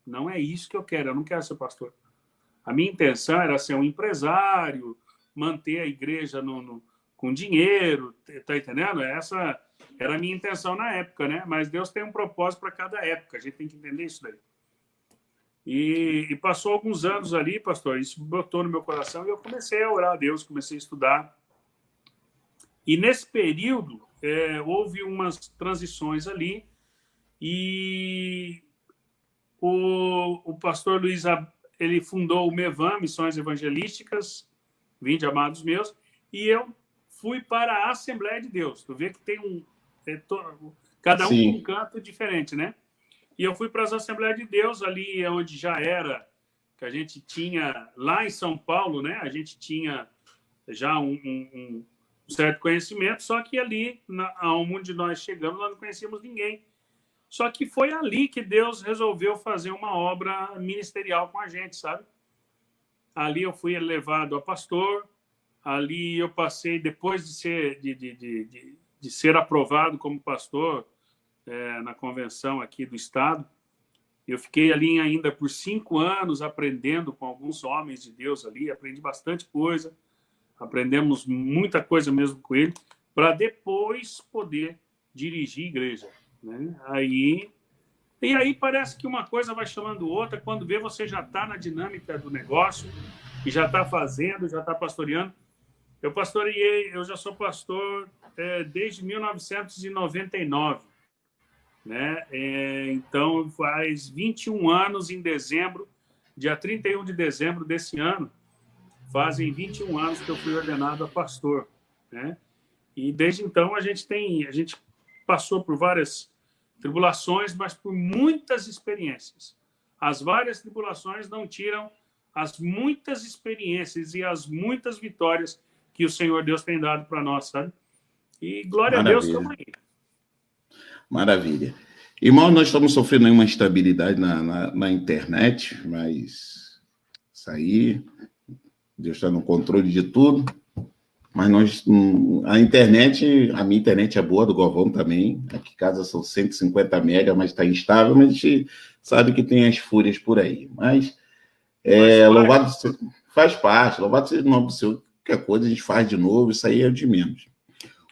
Não é isso que eu quero, eu não quero ser pastor. A minha intenção era ser um empresário, manter a igreja com dinheiro, tá entendendo? Essa era a minha intenção na época, né? Mas Deus tem um propósito para cada época, a gente tem que entender isso daí. E passou alguns anos ali, pastor, isso brotou no meu coração e eu comecei a orar a Deus, comecei a estudar. E nesse período, houve umas transições ali e o pastor Luiz, ele fundou o MEVAM, Missões Evangelísticas, Vinde, amados meus, e eu fui para a Assembleia de Deus. Tu vê que tem cada um com um canto diferente, né? E eu fui para as Assembleias de Deus, ali onde já era, que a gente tinha, lá em São Paulo, né? A gente tinha já um certo conhecimento, só que ali, onde nós chegamos, nós não conhecíamos ninguém. Só que foi ali que Deus resolveu fazer uma obra ministerial com a gente, sabe? Ali eu fui elevado a pastor, ali eu passei, depois de ser aprovado como pastor na convenção aqui do Estado, eu fiquei ali ainda por 5 anos aprendendo com alguns homens de Deus ali, aprendi bastante coisa, aprendemos muita coisa mesmo com ele, para depois poder dirigir igreja, né? E aí parece que uma coisa vai chamando outra, quando vê você já está na dinâmica do negócio, e já está fazendo, já está pastoreando. Eu já sou pastor desde 1999, né? Então faz 21 anos em dezembro, dia 31 de dezembro desse ano, fazem 21 anos que eu fui ordenado a pastor, né? E desde então a gente passou por várias tribulações, mas por muitas experiências. As várias tribulações não tiram as muitas experiências e as muitas vitórias que o Senhor Deus tem dado para nós, sabe? E glória a Deus, estamos aí. Maravilha. Irmão, nós estamos sofrendo uma instabilidade na internet, mas isso aí, Deus está no controle de tudo. Mas a minha internet é boa, do Galvão também. Aqui em casa são 150 mega, mas está instável, mas a gente sabe que tem as fúrias por aí. Mas louvado faz parte, louvado seja o nome do Senhor. Qualquer coisa a gente faz de novo, isso aí é de menos.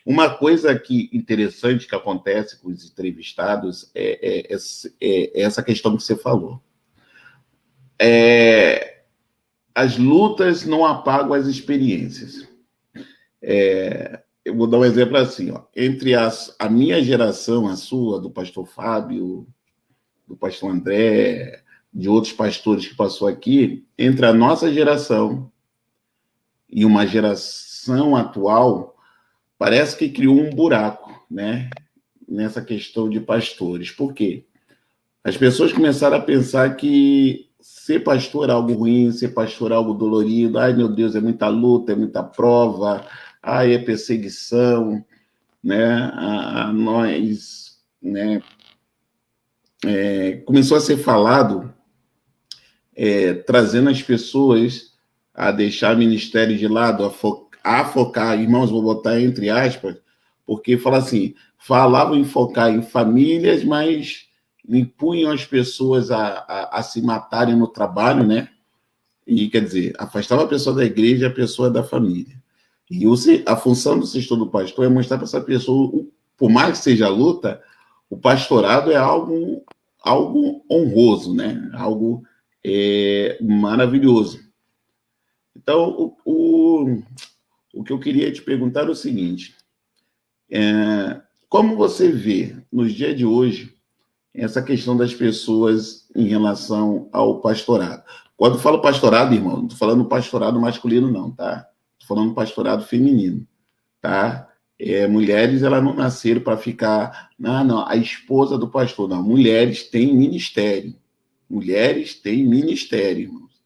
Uma coisa interessante que acontece com os entrevistados é essa questão que você falou. As lutas não apagam as experiências. Eu vou dar um exemplo assim, ó. Entre a minha geração, a sua, do pastor Fábio, do pastor André, de outros pastores que passou aqui, entre a nossa geração e uma geração atual, parece que criou um buraco, né? Nessa questão de pastores. Por quê? As pessoas começaram a pensar que ser pastor é algo ruim, ser pastor é algo dolorido. Ai, meu Deus, é muita luta, é muita prova. Ai, é perseguição, né? A nós, né? Começou a ser falado, trazendo as pessoas a deixar ministério de lado, a focar, irmãos, vou botar entre aspas, porque fala assim, falavam em focar em famílias, mas impunham as pessoas a se matarem no trabalho, né? E, quer dizer, afastava a pessoa da igreja e a pessoa da família. E a função do gestor do pastor é mostrar para essa pessoa, por mais que seja luta, o pastorado é algo honroso, né? Algo maravilhoso. Então, o que eu queria te perguntar é o seguinte, como você vê, nos dias de hoje, essa questão das pessoas em relação ao pastorado? Quando eu falo pastorado, irmão, não estou falando pastorado masculino, não, tá? Estou falando pastorado feminino, tá? Mulheres, elas não nasceram para ficar... Não, a esposa do pastor, não. Mulheres têm ministério. Mulheres têm ministério, irmãos,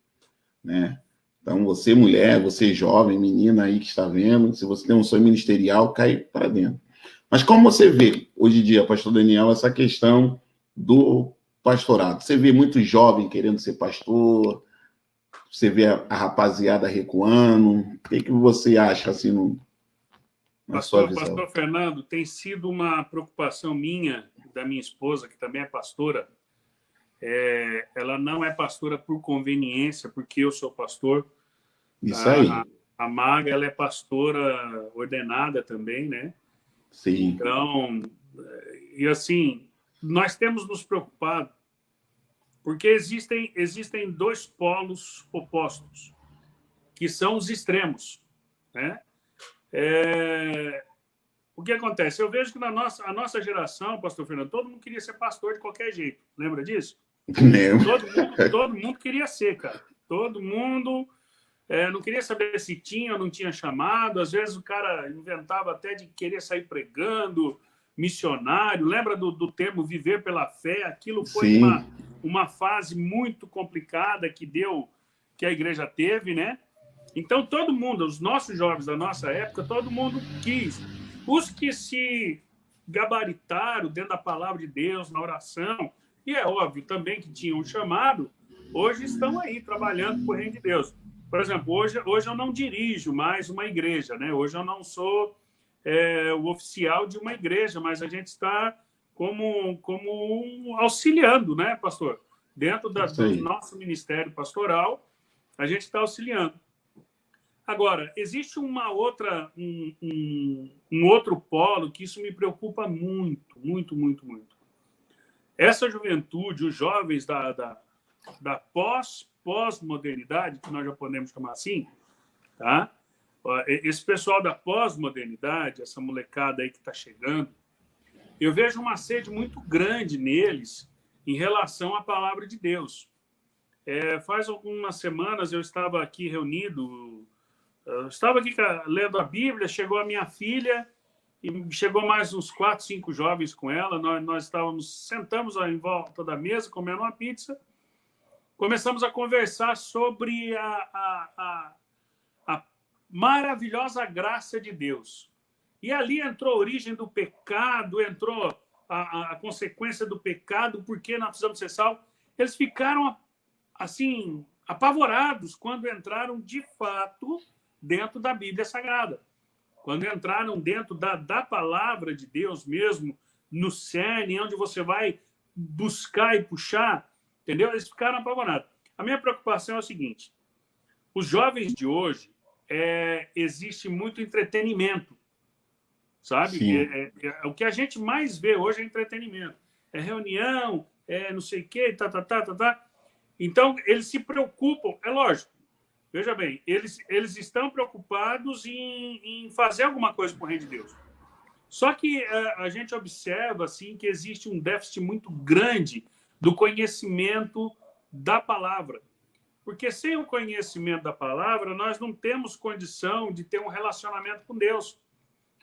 né? Então, você mulher, você jovem, menina aí que está vendo, se você tem um sonho ministerial, cai para dentro. Mas como você vê, hoje em dia, pastor Daniel, essa questão do pastorado? Você vê muito jovem querendo ser pastor, você vê a rapaziada recuando, o que você acha, assim, na sua visão? Pastor Fernando, tem sido uma preocupação minha, da minha esposa, que também é pastora. Ela não é pastora por conveniência, porque eu sou pastor. Isso aí. A Maga, ela é pastora ordenada também, né? Sim. Então, e assim, nós temos nos preocupado, porque existem dois polos opostos, que são os extremos, né? O que acontece? Eu vejo que a nossa geração, pastor Fernando, todo mundo queria ser pastor de qualquer jeito. Lembra disso? Todo mundo queria ser, cara. Todo mundo não queria saber se tinha ou não tinha chamado. Às vezes o cara inventava até de querer sair pregando, missionário. Lembra do termo viver pela fé? Aquilo foi uma fase muito complicada que a igreja teve, né? Então, todo mundo, os nossos jovens da nossa época, todo mundo quis. Os que se gabaritaram dentro da palavra de Deus, na oração, e é óbvio também que tinham um chamado, hoje estão aí trabalhando por reino de Deus. Por exemplo, hoje eu não dirijo mais uma igreja, né? Hoje eu não sou o oficial de uma igreja, mas a gente está como auxiliando, né, pastor? Dentro do nosso ministério pastoral, a gente está auxiliando. Agora, existe um outro polo que isso me preocupa muito, muito, muito, muito. Essa juventude, os jovens da pós-modernidade, que nós já podemos chamar assim, tá? Esse pessoal da pós-modernidade, essa molecada aí que está chegando, eu vejo uma sede muito grande neles em relação à palavra de Deus. Faz algumas semanas eu estava aqui reunido, estava aqui lendo a Bíblia, chegou a minha filha e chegou mais uns 4, 5 jovens com ela. Nós sentamos em volta da mesa, comendo uma pizza, começamos a conversar sobre a maravilhosa graça de Deus. E ali entrou a origem do pecado, entrou a consequência do pecado, porque nós precisamos ser salvos. Eles ficaram, assim, apavorados quando entraram, de fato, dentro da Bíblia Sagrada. Quando entraram dentro da palavra de Deus mesmo, no cerne, onde você vai buscar e puxar, entendeu? Eles ficaram apavorados. A minha preocupação é o seguinte: os jovens de hoje, existe muito entretenimento, sabe? O que a gente mais vê hoje é entretenimento. É reunião, não sei o quê, tá. Então, eles se preocupam, é lógico. Veja bem, eles estão preocupados em fazer alguma coisa para o reino de Deus. Só que a gente observa assim, que existe um déficit muito grande do conhecimento da palavra. Porque sem o conhecimento da palavra, nós não temos condição de ter um relacionamento com Deus.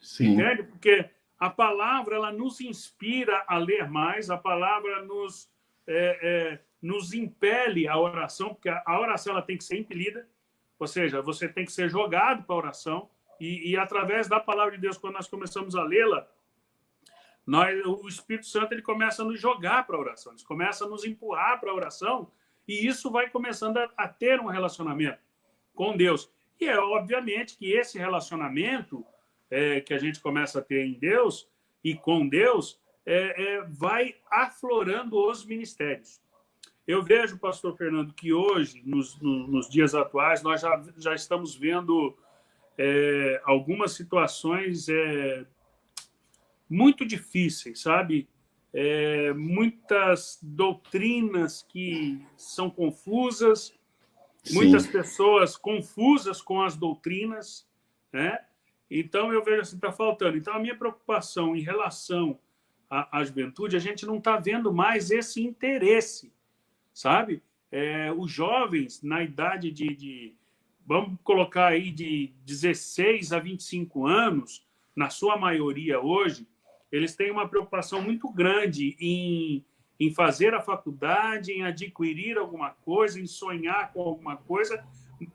Sim. Entende? Porque a palavra ela nos inspira a ler mais, a palavra nos impele a oração, porque a oração ela tem que ser impelida. Ou seja, você tem que ser jogado para a oração e através da palavra de Deus, quando nós começamos a lê-la, o Espírito Santo ele começa a nos jogar para a oração, ele começa a nos empurrar para a oração e isso vai começando a ter um relacionamento. com Deus. E é obviamente que esse relacionamento que a gente começa a ter em Deus e com Deus vai aflorando os ministérios. Eu vejo, pastor Fernando, que hoje, nos dias atuais, nós já estamos vendo algumas situações muito difíceis, sabe? Muitas doutrinas que são confusas, muitas pessoas confusas com as doutrinas, né? Então, eu vejo assim, está faltando. Então, a minha preocupação em relação à juventude, a gente não está vendo mais esse interesse, sabe? Os jovens, na idade vamos colocar aí, de 16 a 25 anos, na sua maioria hoje, eles têm uma preocupação muito grande em fazer a faculdade, em adquirir alguma coisa, em sonhar com alguma coisa.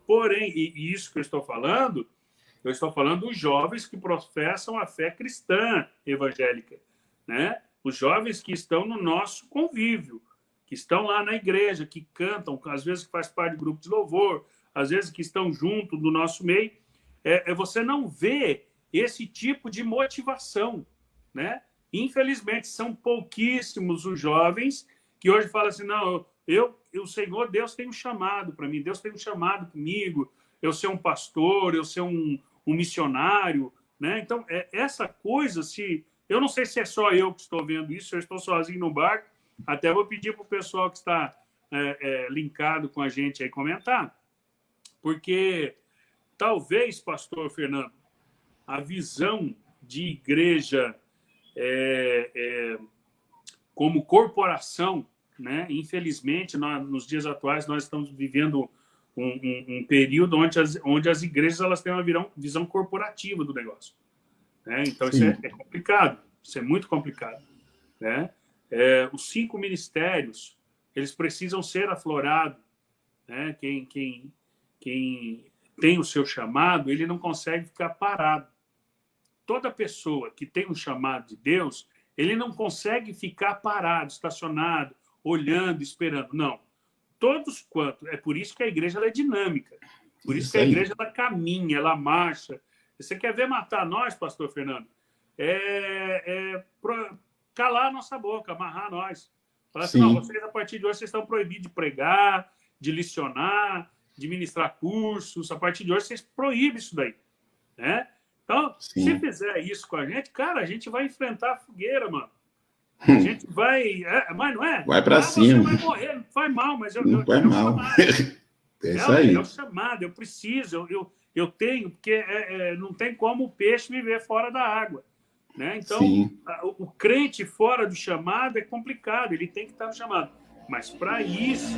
Porém, e isso que eu estou falando dos jovens que professam a fé cristã evangélica, né? Os jovens que estão no nosso convívio, que estão lá na igreja, que cantam, às vezes que faz parte de grupo de louvor, às vezes que estão junto do nosso meio. Você não vê esse tipo de motivação, né? Infelizmente, são pouquíssimos os jovens que hoje falam assim, não, o Senhor, Deus tem um chamado para mim, Deus tem um chamado comigo, eu ser um pastor, eu ser um missionário, né? Então, essa coisa, eu não sei se é só eu que estou vendo isso, eu estou sozinho no barco, até vou pedir para o pessoal que está linkado com a gente aí comentar, porque talvez, pastor Fernando, a visão de igreja como corporação, né? Infelizmente, nos dias atuais, nós estamos vivendo um período onde as igrejas elas têm uma visão corporativa do negócio, né? Então, isso é complicado, isso é muito complicado, né? Os 5 ministérios, eles precisam ser aflorados, né? Quem tem o seu chamado, ele não consegue ficar parado. Toda pessoa que tem um chamado de Deus, ele não consegue ficar parado, estacionado, olhando, esperando. Não. Todos quanto. É por isso que a igreja ela é dinâmica. Por isso que a igreja ela caminha, ela marcha. Você quer ver matar nós, pastor Fernando? Calar a nossa boca, amarrar nós. Falar assim, não, vocês, a partir de hoje, vocês estão proibidos de pregar, de licionar, de ministrar cursos. A partir de hoje, vocês proíbem isso daí, né? Então, se fizer isso com a gente, cara, a gente vai enfrentar a fogueira, mano. A gente vai... mas não é? Vai para cima. Você vai morrer, não faz mal, mas não faz mal. É isso aí. É o chamado, eu preciso, eu tenho, porque não tem como o peixe viver fora da água, né? Então, o crente fora do chamado é complicado, ele tem que estar no chamado. Mas, para isso,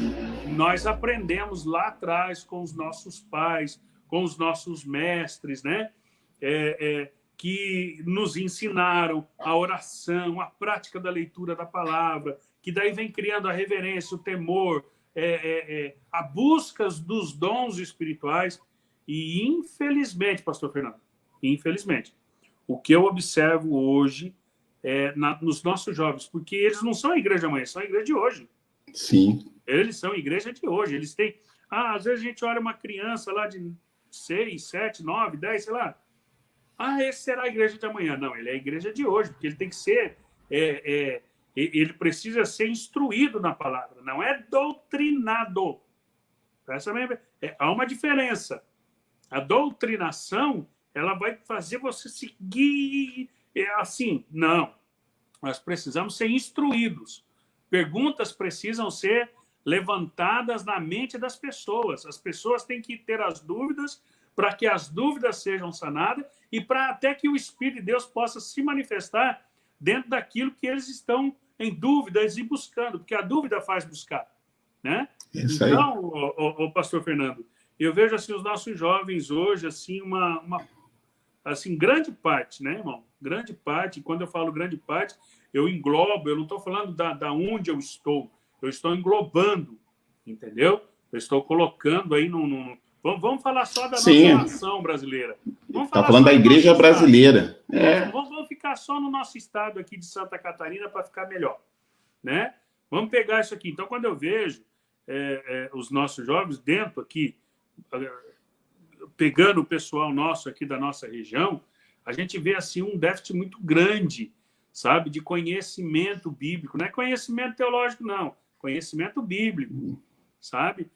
nós aprendemos lá atrás com os nossos pais, com os nossos mestres, né? Que nos ensinaram a oração, a prática da leitura da palavra, que daí vem criando a reverência, o temor, a busca dos dons espirituais. E, infelizmente, pastor Fernando, infelizmente, o que eu observo hoje nos nossos jovens, porque eles não são a igreja amanhã, são a igreja de hoje. Sim. Eles são a igreja de hoje. Eles têm... às vezes a gente olha uma criança lá de 6, 7, 9, 10, sei lá. Esse será a igreja de amanhã. Não, ele é a igreja de hoje, porque ele tem que ser... ele precisa ser instruído na palavra, não é doutrinado. Há uma diferença. A doutrinação, ela vai fazer você seguir assim. Não. Nós precisamos ser instruídos. Perguntas precisam ser levantadas na mente das pessoas. As pessoas têm que ter as dúvidas para que as dúvidas sejam sanadas e para até que o Espírito de Deus possa se manifestar dentro daquilo que eles estão em dúvidas e buscando, porque a dúvida faz buscar, né? Isso aí. Então, o pastor Fernando, eu vejo assim os nossos jovens hoje assim assim grande parte, né, irmão? Grande parte. Quando eu falo grande parte, eu englobo. Eu não estou falando da onde eu estou englobando, entendeu? Eu estou colocando aí Vamos falar só da nossa nação brasileira. Está falando da igreja brasileira. Vamos ficar só no nosso estado aqui de Santa Catarina para ficar melhor, né? Vamos pegar isso aqui. Então, quando eu vejo os nossos jovens dentro aqui, pegando o pessoal nosso aqui da nossa região, a gente vê assim um déficit muito grande, sabe, de conhecimento bíblico. Não é conhecimento teológico, não. Conhecimento bíblico, sabe?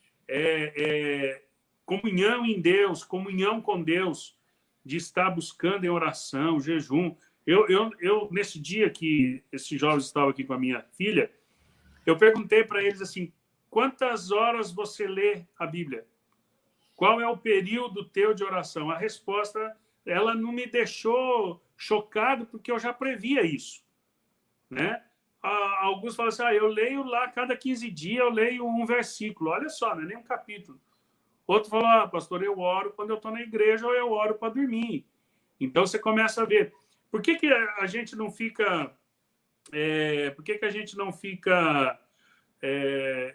Comunhão em Deus, comunhão com Deus, de estar buscando em oração, jejum. Eu nesse dia que esses jovens estavam aqui com a minha filha, eu perguntei para eles assim, quantas horas você lê a Bíblia? Qual é o período teu de oração? A resposta, ela não me deixou chocado, porque eu já previa isso, né? Alguns falam assim, eu leio lá, cada 15 dias eu leio um versículo. Olha só, não é nem um capítulo. Outro falou, pastor, eu oro quando eu estou na igreja ou eu oro para dormir. Então, você começa a ver. Por que a gente não fica... por que a gente não fica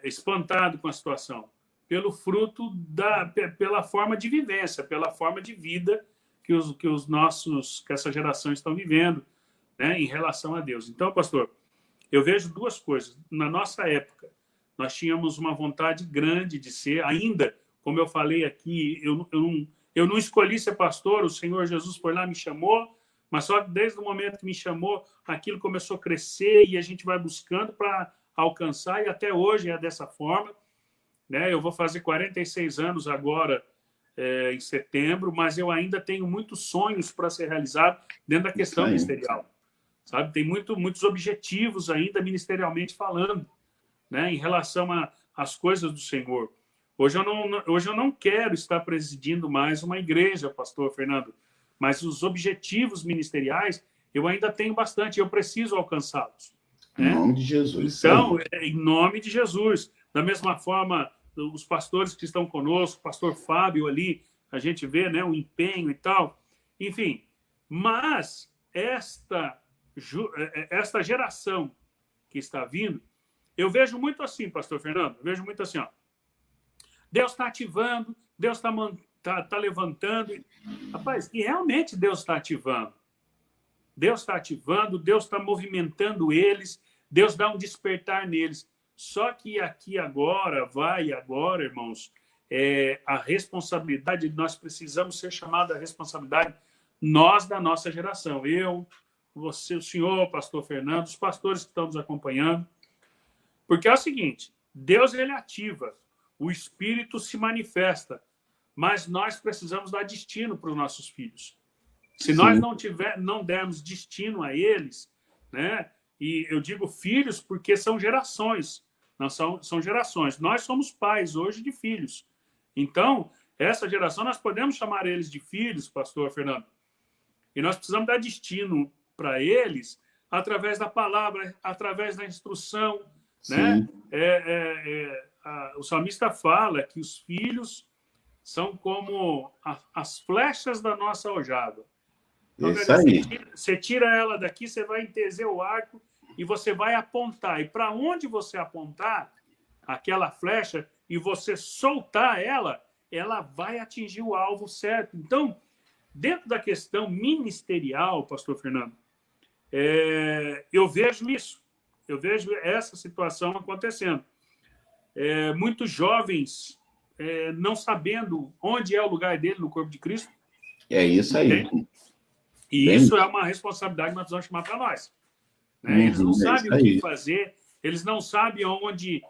espantado com a situação? Pelo fruto pela forma de vivência, pela forma de vida que essa geração estão vivendo, né, em relação a Deus. Então, pastor, eu vejo duas coisas. Na nossa época, nós tínhamos uma vontade grande de ser, ainda, como eu falei aqui, eu não escolhi ser pastor, o Senhor Jesus foi lá, me chamou, mas só desde o momento que me chamou, aquilo começou a crescer e a gente vai buscando para alcançar, e até hoje é dessa forma, né? Eu vou fazer 46 anos agora, em setembro, mas eu ainda tenho muitos sonhos para ser realizados dentro da questão ministerial, sabe? Tem muitos objetivos ainda ministerialmente falando, né? Em relação às coisas do Senhor. Hoje eu não quero estar presidindo mais uma igreja, pastor Fernando, mas os objetivos ministeriais eu ainda tenho bastante, eu preciso alcançá-los, né? Em nome de Jesus. Então, em nome de Jesus. Da mesma forma, os pastores que estão conosco, o pastor Fábio ali, a gente vê, né, o empenho e tal. Enfim, mas esta geração que está vindo, eu vejo muito assim, pastor Fernando, eu vejo muito assim, ó, Deus está ativando, Deus está levantando. Rapaz, e realmente Deus está ativando. Deus está ativando, Deus está movimentando eles, Deus dá um despertar neles. Só que aqui agora, irmãos, a responsabilidade, nós precisamos ser chamados à responsabilidade, nós da nossa geração. Eu, você, o senhor, pastor Fernando, os pastores que estão nos acompanhando. Porque é o seguinte, Deus, ele ativa, o Espírito se manifesta, mas nós precisamos dar destino para os nossos filhos. Se nós não dermos destino a eles, né? E eu digo filhos porque são gerações, não são gerações. Nós somos pais hoje de filhos. Então, essa geração, nós podemos chamar eles de filhos, pastor Fernando. E nós precisamos dar destino para eles através da palavra, através da instrução, né? O salmista fala que os filhos são como as flechas da nossa aljava. Então, você tira ela daqui, você vai enteser o arco e você vai apontar. E para onde você apontar aquela flecha e você soltar ela, ela vai atingir o alvo certo. Então, dentro da questão ministerial, pastor Fernando, eu vejo isso. Eu vejo essa situação acontecendo. Muitos jovens não sabendo onde é o lugar dele no corpo de Cristo. É isso aí. E isso é uma responsabilidade que nós precisamos chamar para nós. Né? Eles não sabem o que fazer, eles não sabem onde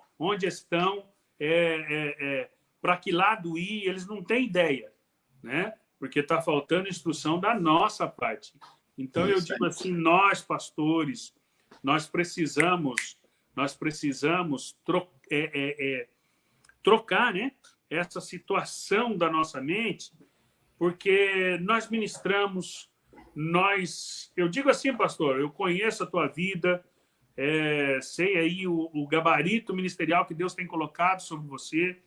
estão, para que lado ir, eles não têm ideia, né? Porque está faltando instrução da nossa parte. Então, eu digo assim, nós, pastores, nós precisamos trocar, né, essa situação da nossa mente, porque nós ministramos, eu digo assim, pastor, eu conheço a tua vida, sei aí o gabarito ministerial que Deus tem colocado sobre você,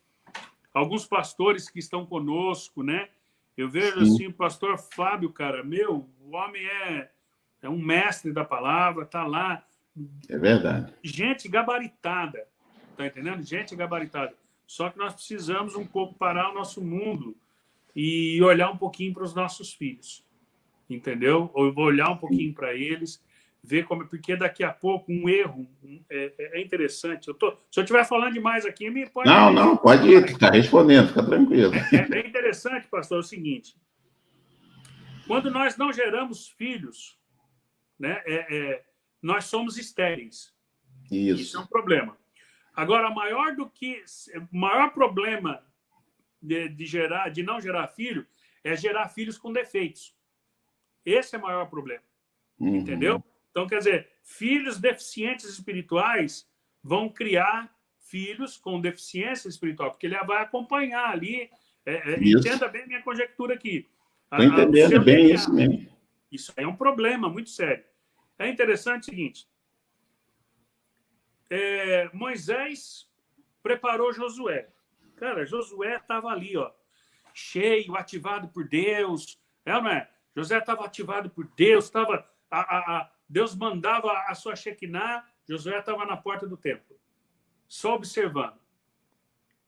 alguns pastores que estão conosco, né? Eu vejo assim, o pastor Fábio, cara, o homem é um mestre da palavra, tá lá. É verdade. Gente gabaritada, tá entendendo? Gente gabaritada. Só que nós precisamos um pouco parar o nosso mundo e olhar um pouquinho para os nossos filhos, entendeu? Ou olhar um pouquinho para eles, ver como, porque daqui a pouco um erro é interessante. Se eu estiver falando demais aqui, me pode... Não, pode ir, está respondendo, fica tranquilo. É interessante, pastor, o seguinte: quando nós não geramos filhos, né, nós somos estéreis. Isso é um problema. Agora, o maior problema de não gerar filho é gerar filhos com defeitos. Esse é o maior problema. Entendeu? Então, quer dizer, filhos deficientes espirituais vão criar filhos com deficiência espiritual, porque ele vai acompanhar ali. Entenda bem minha conjectura aqui. Estou entendendo bem DNA. Isso mesmo. Isso é um problema muito sério. É interessante o seguinte: Moisés preparou Josué. Cara, Josué estava ali, ó, cheio, ativado por Deus. Não é? José estava ativado por Deus, Deus mandava a sua Shekinah, Josué estava na porta do templo, só observando.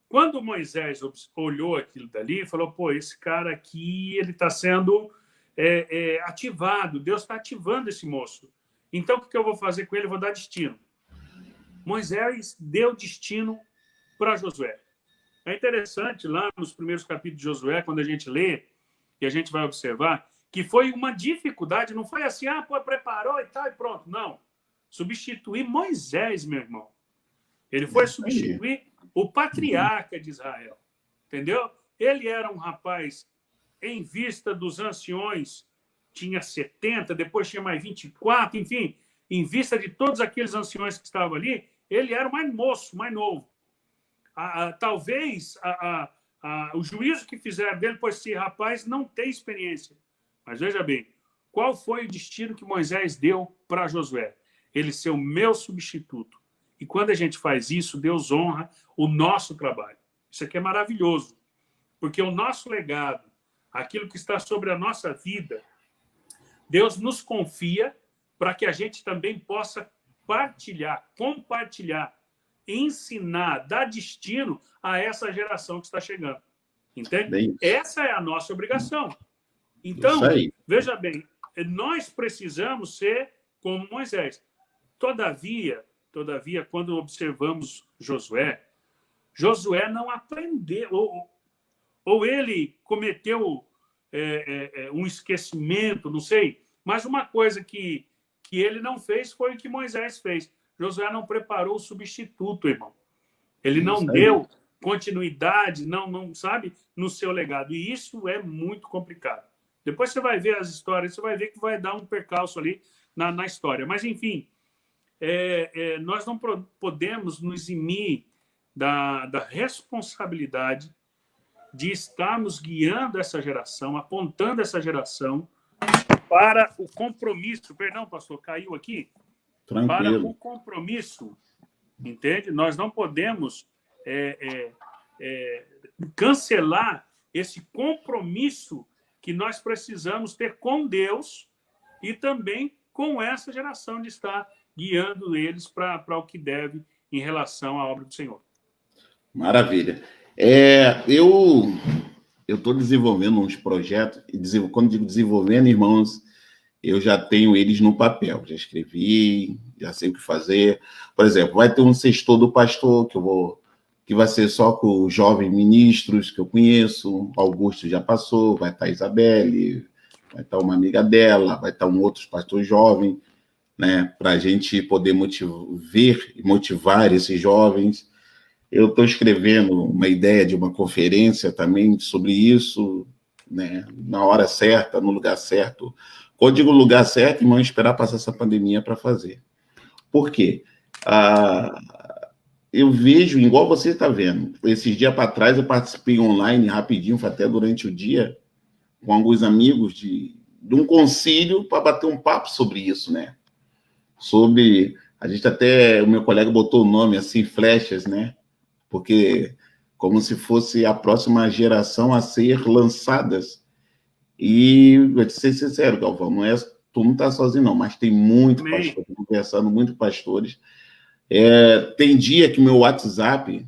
Quando Moisés olhou aquilo dali, falou, pô, esse cara aqui, ele está sendo ativado, Deus está ativando esse moço. Então, o que eu vou fazer com ele? Eu vou dar destino. Moisés deu destino para Josué. É interessante, lá nos primeiros capítulos de Josué, quando a gente lê, e a gente vai observar, que foi uma dificuldade, não foi assim, pô, preparou e tal, e pronto. Não. Substituir Moisés, meu irmão. Ele foi substituir o patriarca de Israel. Entendeu? Ele era um rapaz, em vista dos anciões, tinha 70, depois tinha mais 24, enfim, em vista de todos aqueles anciões que estavam ali, ele era o mais moço, mais novo. Talvez o juízo que fizeram dele, pois esse rapaz não tem experiência. Mas veja bem, qual foi o destino que Moisés deu para Josué? Ele ser o meu substituto. E quando a gente faz isso, Deus honra o nosso trabalho. Isso aqui é maravilhoso, porque o nosso legado, aquilo que está sobre a nossa vida, Deus nos confia para que a gente também possa partilhar, compartilhar, ensinar, dar destino a essa geração que está chegando. Entende? Essa é a nossa obrigação. Então, veja bem, nós precisamos ser como Moisés. Todavia, quando observamos Josué não aprendeu, ou ele cometeu um esquecimento, não sei, mas uma coisa que ele não fez foi o que Moisés fez. Josué não preparou o substituto, irmão. Ele não deu continuidade, não sabe, no seu legado. E isso é muito complicado. Depois você vai ver as histórias, você vai ver que vai dar um percalço ali na história. Mas, enfim, nós não podemos nos eximir da responsabilidade de estarmos guiando essa geração, apontando essa geração para o compromisso. Perdão, pastor, caiu aqui. Tranquilo. Para o compromisso, entende? Nós não podemos cancelar esse compromisso que nós precisamos ter com Deus e também com essa geração de estar guiando eles para o que deve em relação à obra do Senhor. Maravilha. Eu estou desenvolvendo uns projetos, e quando digo desenvolvendo, irmãos, eu já tenho eles no papel, já escrevi, já sei o que fazer. Por exemplo, vai ter um sextor do pastor que vai ser só com os jovens ministros que eu conheço, Augusto já passou, vai estar a Isabelle, vai estar uma amiga dela, vai estar um outro pastor jovem, né, para a gente poder motivar esses jovens. Eu estou escrevendo uma ideia de uma conferência também sobre isso, né, na hora certa, no lugar certo. Quando eu digo lugar certo, irmão, esperar passar essa pandemia para fazer. Por quê? Eu vejo, igual você está vendo, esses dias para trás eu participei online rapidinho, foi até durante o dia, com alguns amigos de um concílio para bater um papo sobre isso, né? Sobre, a gente até, o meu colega botou o nome assim, flechas, né? Porque como se fosse a próxima geração a ser lançadas. E vou te ser sincero, Galvão, tu não está sozinho não, mas tem muito pastor, conversando muito com pastores. Tem dia que meu WhatsApp,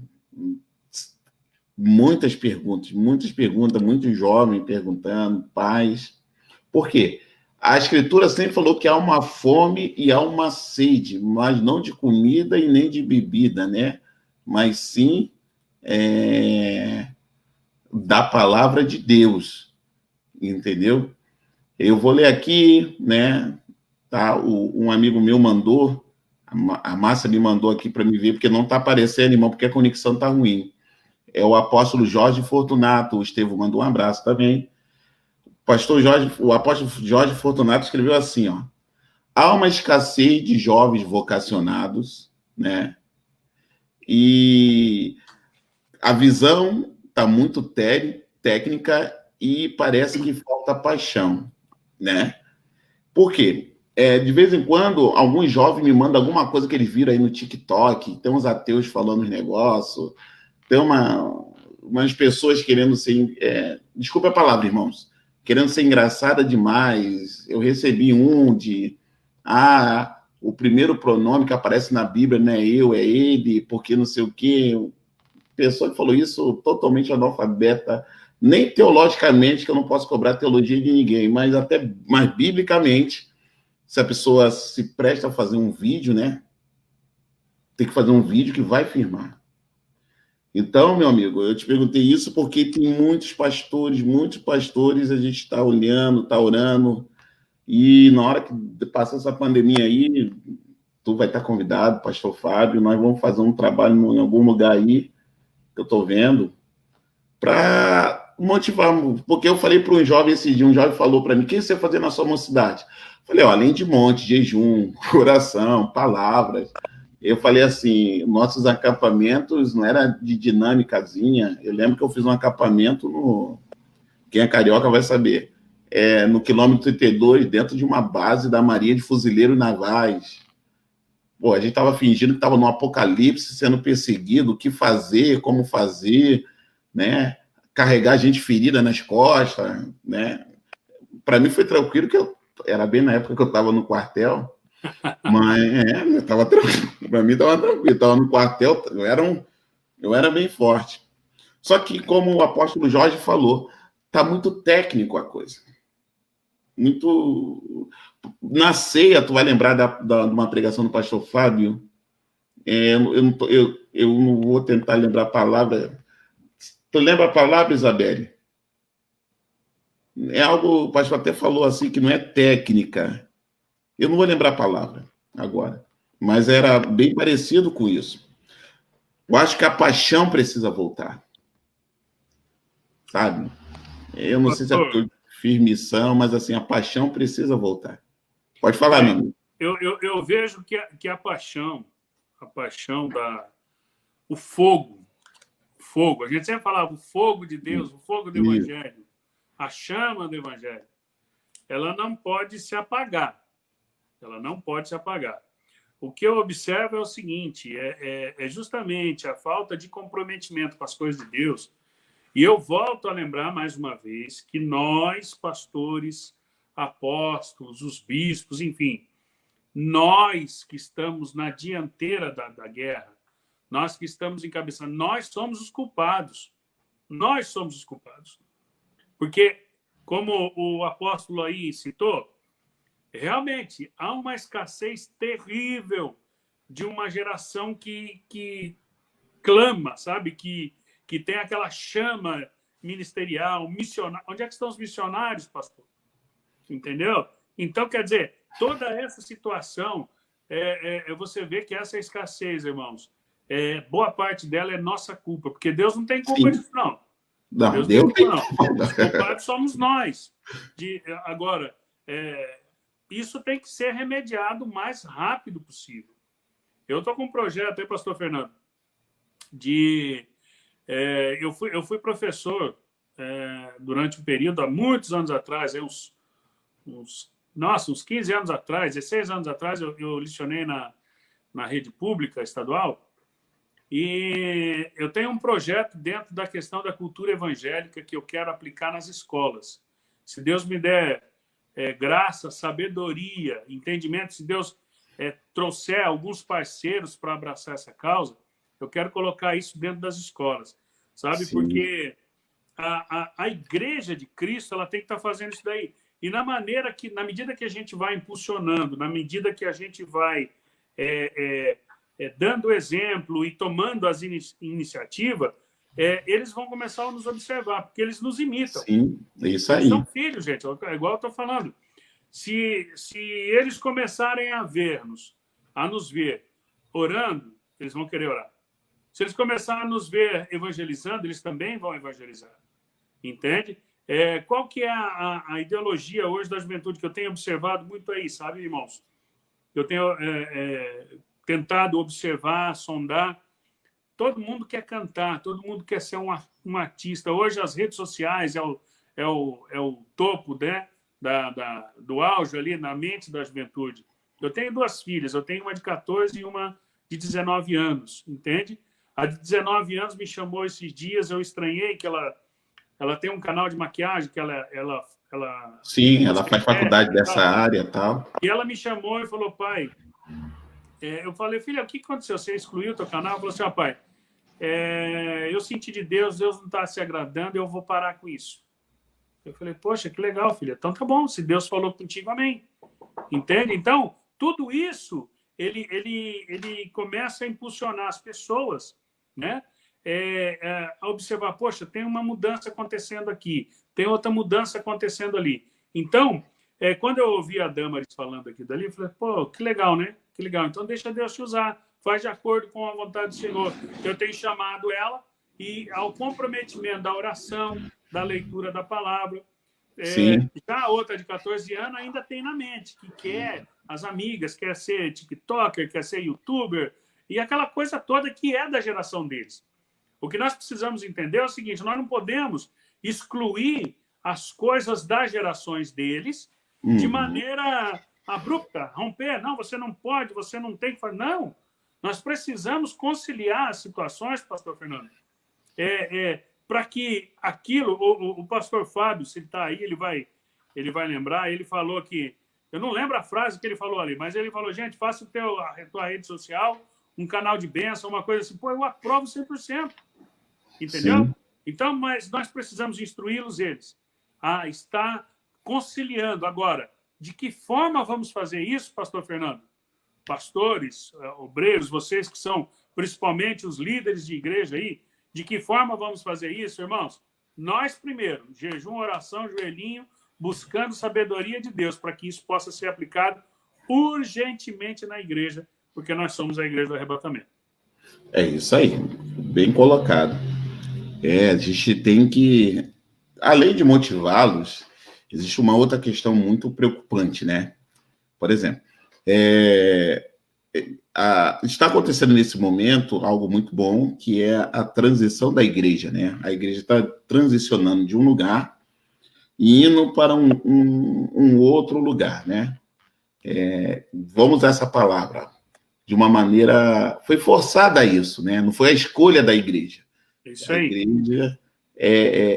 muitas perguntas, muito jovem perguntando, pais. Por quê? A Escritura sempre falou que há uma fome e há uma sede, mas não de comida e nem de bebida, né? Mas sim da palavra de Deus, entendeu? Eu vou ler aqui, né? Tá? Um amigo meu mandou, a Márcia me mandou aqui para me ver, porque não está aparecendo, irmão, porque a conexão está ruim. É o apóstolo Jorge Fortunato, o Estevão mandou um abraço também. O apóstolo Jorge Fortunato escreveu assim, ó: há uma escassez de jovens vocacionados, né? E a visão está muito técnica e parece que falta paixão, né? Por quê? De vez em quando, alguns jovens me mandam alguma coisa que eles viram aí no TikTok, tem uns ateus falando os negócios, tem umas pessoas querendo ser... desculpa a palavra, irmãos. Querendo ser engraçada demais. Eu recebi um de... o primeiro pronome que aparece na Bíblia não é eu, é ele, porque não sei o quê. Pessoa que falou isso totalmente analfabeta, nem teologicamente, que eu não posso cobrar teologia de ninguém, mas até mais biblicamente, se a pessoa se presta a fazer um vídeo, né? Tem que fazer um vídeo que vai firmar. Então, meu amigo, eu te perguntei isso porque tem muitos pastores, a gente está olhando, está orando, e na hora que passar essa pandemia aí, tu vai estar convidado, pastor Fábio, nós vamos fazer um trabalho em algum lugar aí, que eu estou vendo, para motivar, porque eu falei para um jovem esse dia, um jovem falou para mim: o que você vai fazer na sua mocidade? Eu falei: além de monte, jejum, oração, palavras. Eu falei assim: nossos acampamentos não era de dinâmicazinha. Eu lembro que eu fiz um acampamento quem é carioca vai saber, no quilômetro 32, dentro de uma base da Marinha de Fuzileiros Navais. Pô, a gente estava fingindo que estava no apocalipse, sendo perseguido, o que fazer, como fazer, né? Carregar gente ferida nas costas, né? Para mim foi tranquilo, que era bem na época que eu estava no quartel, mas estava tranquilo. Para mim estava tranquilo, estava no quartel, eu era bem forte. Só que, como o apóstolo Jorge falou, tá muito técnico a coisa. Muito. Na ceia, tu vai lembrar de uma pregação do pastor Fábio. Eu não vou tentar lembrar a palavra. Tu lembra a palavra, Isabelle? É algo, o pastor até falou assim, que não é técnica. Eu não vou lembrar a palavra agora, mas era bem parecido com isso. Eu acho que a paixão precisa voltar, sabe? Eu não sei se é porque eu fiz missão, mas assim, a paixão precisa voltar. Pode falar, meu amigo. Eu vejo que a paixão o fogo, a gente sempre falava o fogo de Deus, o fogo do Evangelho, a chama do Evangelho, ela não pode se apagar. Ela não pode se apagar. O que eu observo é o seguinte, é justamente a falta de comprometimento com as coisas de Deus. E eu volto a lembrar mais uma vez que nós, pastores, apóstolos, os bispos, enfim, nós que estamos na dianteira da guerra, nós que estamos encabeçando, nós somos os culpados. Nós somos os culpados. Porque, como o apóstolo aí citou, realmente há uma escassez terrível de uma geração que clama, sabe? Que tem aquela chama ministerial, missionária. Onde é que estão os missionários, pastor? Entendeu? Então, quer dizer, toda essa situação, você vê que essa escassez, irmãos, boa parte dela é nossa culpa, porque Deus não tem culpa disso, não. Não, Deus não tem culpa, não. Os culpados somos nós. Agora, isso tem que ser remediado o mais rápido possível. Eu estou com um projeto aí, pastor Fernando, eu fui professor durante um período, há muitos anos atrás, uns 15 anos atrás, 16 anos atrás, eu lecionei na rede pública estadual, e eu tenho um projeto dentro da questão da cultura evangélica que eu quero aplicar nas escolas. Se Deus me der graça, sabedoria, entendimento, se Deus trouxer alguns parceiros para abraçar essa causa, eu quero colocar isso dentro das escolas, sabe? Sim. Porque a Igreja de Cristo ela tem que estar fazendo isso daí. E na medida que a gente vai impulsionando, na medida que a gente vai dando exemplo e tomando as iniciativas, eles vão começar a nos observar, porque eles nos imitam. Sim, é isso Eles aí. são filhos, gente, igual eu estou falando. Se eles começarem a nos ver orando, eles vão querer orar. Se eles começarem a nos ver evangelizando, eles também vão evangelizar. Entende? Qual que é a ideologia hoje da juventude que eu tenho observado muito aí, sabe, irmãos? Eu tenho tentado observar, sondar. Todo mundo quer cantar, todo mundo quer ser um artista. Hoje as redes sociais é o topo, né, do auge ali na mente da juventude. Eu tenho 2 filhas, eu tenho uma de 14 e uma de 19 anos, entende? A de 19 anos me chamou esses dias, eu estranhei que ela tem um canal de maquiagem que ela Sim, ela faz faculdade dessa área e tal. E ela me chamou e falou, pai, eu falei, filha, o que aconteceu? Você excluiu o teu canal? Ela falou assim, pai, eu senti de Deus não está se agradando, eu vou parar com isso. Eu falei, poxa, que legal, filha. Então tá bom, se Deus falou contigo, amém. Entende? Então, tudo isso, ele começa a impulsionar as pessoas, né? A observar, poxa, tem uma mudança acontecendo aqui, tem outra mudança acontecendo ali. Então, quando eu ouvi a Damaris falando aqui dali, eu falei, pô, que legal, né? Que legal. Então, deixa Deus te usar. Faz de acordo com a vontade do Senhor. Eu tenho chamado ela e ao comprometimento da oração, da leitura da palavra. Já a outra de 14 anos ainda tem na mente que quer as amigas, quer ser tiktoker, quer ser youtuber e aquela coisa toda que é da geração deles. O que nós precisamos entender é o seguinte, nós não podemos excluir as coisas das gerações deles de maneira abrupta, romper. Não, você não pode, você não tem que fazer. Não, nós precisamos conciliar as situações, pastor Fernando, para que aquilo, o pastor Fábio, se ele está aí, ele vai lembrar, ele falou que, eu não lembro a frase que ele falou ali, mas ele falou, gente, faça a tua rede social, um canal de bênção, uma coisa assim, pô, eu aprovo 100%, entendeu? Sim. Então, mas nós precisamos instruí-los, eles, a estar conciliando. Agora, de que forma vamos fazer isso, pastor Fernando? Pastores, obreiros, vocês que são principalmente os líderes de igreja aí, de que forma vamos fazer isso, irmãos? Nós primeiro, jejum, oração, joelhinho, buscando sabedoria de Deus, para que isso possa ser aplicado urgentemente na igreja, porque nós somos a igreja do arrebatamento. É isso aí, bem colocado. A gente tem que, além de motivá-los, existe uma outra questão muito preocupante, né? Por exemplo, está acontecendo nesse momento algo muito bom, que é a transição da igreja, né? A igreja está transicionando de um lugar e indo para um outro lugar, né? Vamos usar essa palavra de uma maneira... Foi forçada a isso, né? Não foi a escolha da igreja. Isso aí. A igreja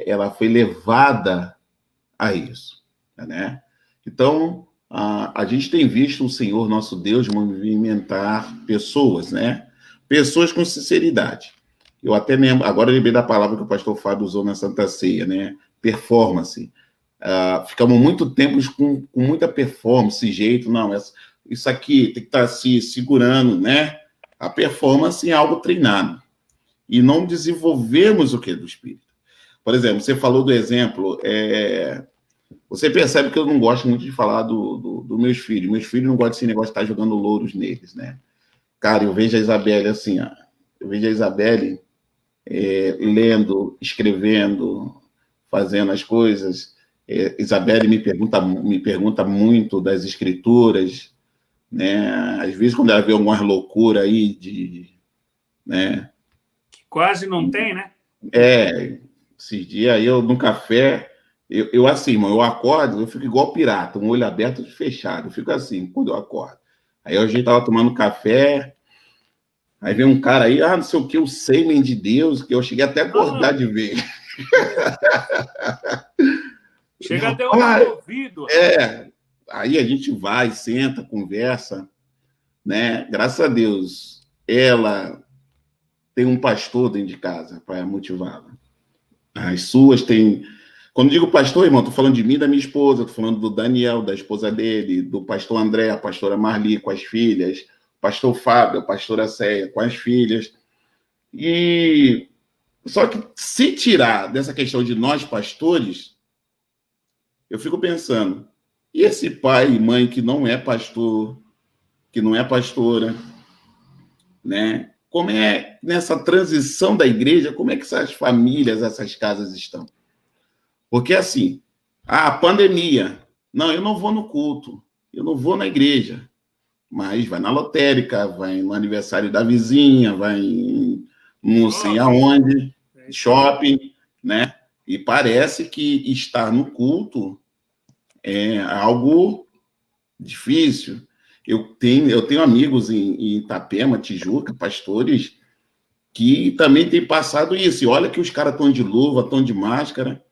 ela foi levada a isso, né? Então, a gente tem visto o Senhor, nosso Deus, movimentar pessoas, né? Pessoas com sinceridade. Eu até lembro, agora eu lembrei da palavra que o pastor Fábio usou na Santa Ceia, né? Performance. Ficamos muito tempo com muita performance, jeito, não, isso aqui tem que estar se segurando, né? A performance é algo treinado. E não desenvolvemos o que do Espírito. Por exemplo, você falou do exemplo... Você percebe que eu não gosto muito de falar dos meus filhos. Meus filhos não gostam desse negócio de estar jogando louros neles, né? Cara, eu vejo a Isabelle assim, ó. Eu vejo a Isabelle lendo, escrevendo, fazendo as coisas. Isabelle me pergunta muito das escrituras, né? Às vezes, quando ela vê alguma loucura aí né? Quase não tem, né? Esses dias aí eu no café... Eu assim, mano, eu acordo, eu fico igual pirata, um olho aberto e fechado. Eu fico assim, quando eu acordo. Aí a gente tava tomando café, aí vem um cara aí, não sei o que, o sêmen de Deus, que eu cheguei até a acordar de ver. Chega até o ouvido. Aí a gente vai, senta, conversa, né? Graças a Deus, ela tem um pastor dentro de casa para motivá-la. As suas têm... Quando digo pastor, irmão, estou falando de mim, da minha esposa, estou falando do Daniel, da esposa dele, do pastor André, a pastora Marli com as filhas, pastor Fábio, a pastora Céia com as filhas. E só que se tirar dessa questão de nós pastores, eu fico pensando, e esse pai e mãe que não é pastor, que não é pastora, né? Como é nessa transição da igreja, como é que essas famílias, essas casas estão? Porque assim, a pandemia, não, eu não vou no culto, eu não vou na igreja, mas vai na lotérica, vai no aniversário da vizinha, vai em não sei aonde, shopping, né? E parece que estar no culto é algo difícil. Eu tenho amigos em Itapema, Tijuca, pastores, que também têm passado isso. E olha que os caras estão de luva, estão de máscara.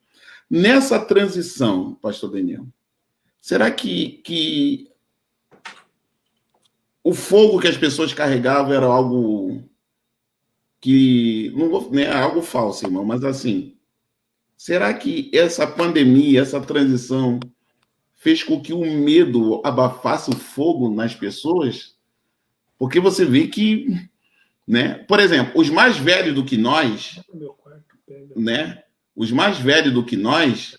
Nessa transição, pastor Daniel, será que o fogo que as pessoas carregavam era algo que... Não é algo falso, irmão, mas assim, será que essa pandemia, essa transição, fez com que o medo abafasse o fogo nas pessoas? Porque você vê que, né? Por exemplo, os mais velhos do que nós, né? Os mais velhos do que nós,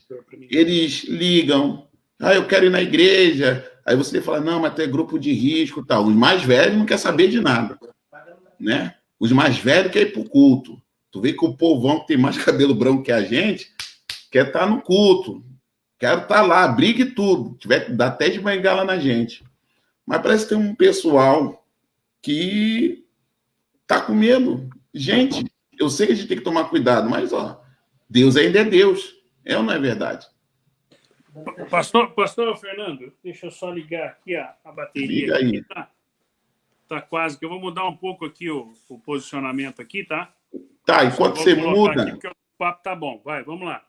eles ligam, eu quero ir na igreja. Aí você fala, não, mas tem grupo de risco, tal. Os mais velhos não quer saber de nada, né? Os mais velhos querem ir para o culto. Tu vê que o povão que tem mais cabelo branco que a gente quer estar no culto. Quero estar lá, brigue tudo. Tiver que dar até de bengala na gente. Mas parece que tem um pessoal que tá com medo. Gente, eu sei que a gente tem que tomar cuidado, mas, ó, Deus ainda é Deus. É ou não é verdade? Pastor Fernando, deixa eu só ligar aqui a bateria. Liga aí. Tá quase, que eu vou mudar um pouco aqui o posicionamento aqui, tá? Tá, enquanto você muda... Aqui, porque o papo tá bom. Vai, vamos lá.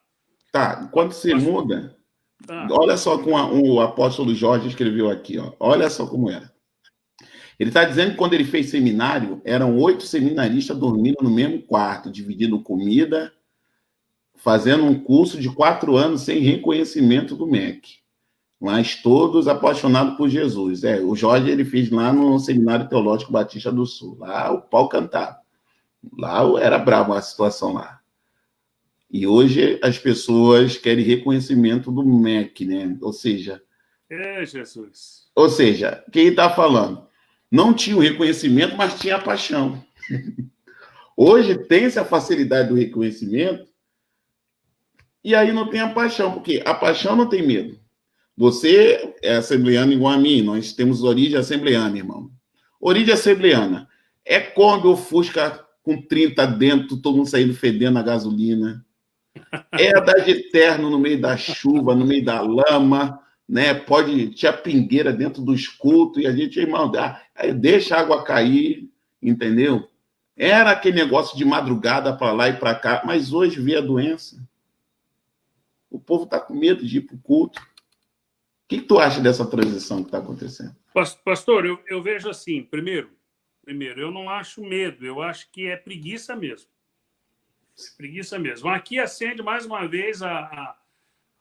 Tá, enquanto você muda... Olha só como o apóstolo Jorge escreveu aqui, ó. Olha só como era. Ele está dizendo que quando ele fez seminário, eram 8 seminaristas dormindo no mesmo quarto, dividindo comida, fazendo um curso de 4 anos sem reconhecimento do MEC. Mas todos apaixonados por Jesus. O Jorge ele fez lá no Seminário Teológico Batista do Sul. Lá o pau cantava. Lá era bravo a situação lá. E hoje as pessoas querem reconhecimento do MEC, né? Ou seja... Jesus. Ou seja, quem está falando? Não tinha o reconhecimento, mas tinha a paixão. Hoje tem-se a facilidade do reconhecimento e aí não tem a paixão, porque a paixão não tem medo. Você é assembleano igual a mim, nós temos origem assembleana, irmão. Origem assembleana é quando o Fusca com 30 dentro, todo mundo saindo fedendo a gasolina. É dar de terno no meio da chuva, no meio da lama, né? Pode ter pingueira dentro dos cultos e a gente, irmão, deixa a água cair, entendeu? Era aquele negócio de madrugada para lá e para cá, mas hoje vê a doença. O povo está com medo de ir para o culto. O que tu acha dessa transição que está acontecendo? Pastor, eu vejo assim, primeiro, eu não acho medo, eu acho que é preguiça mesmo. Preguiça mesmo. Aqui acende mais uma vez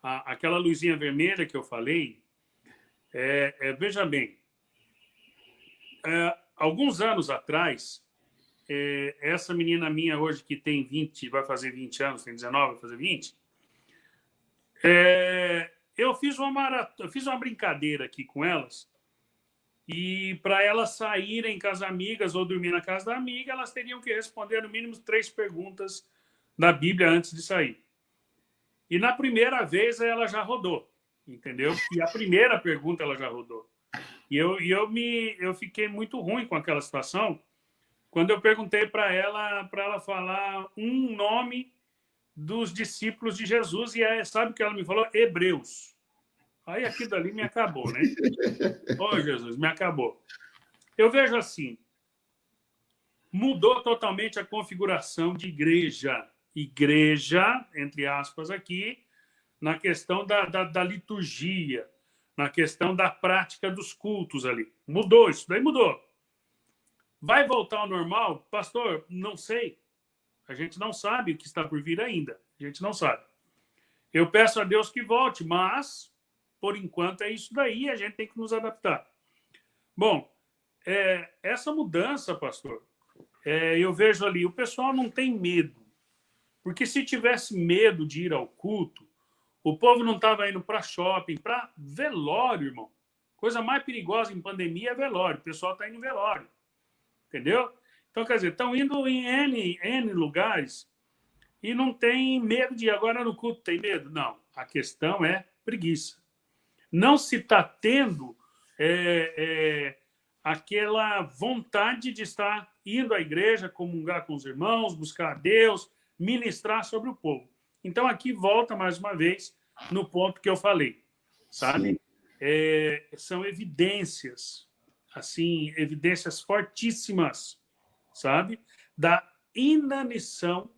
aquela luzinha vermelha que eu falei. Veja bem, alguns anos atrás, essa menina minha hoje que tem 20, vai fazer 20 anos, tem 19, vai fazer 20, eu fiz uma brincadeira aqui com elas, e para elas saírem com as amigas ou dormir na casa da amiga, elas teriam que responder no mínimo 3 perguntas da Bíblia antes de sair. E na primeira vez ela já rodou, entendeu? E a primeira pergunta ela já rodou. E eu fiquei muito ruim com aquela situação quando eu perguntei para ela falar um nome dos discípulos de Jesus, e sabe o que ela me falou? Hebreus. Aí aquilo dali me acabou, né? Oh, Jesus, me acabou. Eu vejo assim, mudou totalmente a configuração de igreja, entre aspas aqui, na questão da liturgia, na questão da prática dos cultos ali. Mudou, isso daí mudou. Vai voltar ao normal? Pastor, não sei. A gente não sabe o que está por vir ainda. A gente não sabe. Eu peço a Deus que volte, mas, por enquanto, é isso daí, a gente tem que nos adaptar. Bom, essa mudança, pastor, eu vejo ali, o pessoal não tem medo, porque se tivesse medo de ir ao culto, o povo não estava indo para shopping, para velório, irmão. Coisa mais perigosa em pandemia é velório, o pessoal está indo em velório, entendeu? Então, quer dizer, estão indo em N lugares e não tem medo de ir. Agora no culto tem medo? Não, a questão é preguiça. Não se está tendo aquela vontade de estar indo à igreja, comungar com os irmãos, buscar a Deus, ministrar sobre o povo. Então, aqui volta mais uma vez no ponto que eu falei, sabe? São evidências, assim, evidências fortíssimas, sabe? Da inanição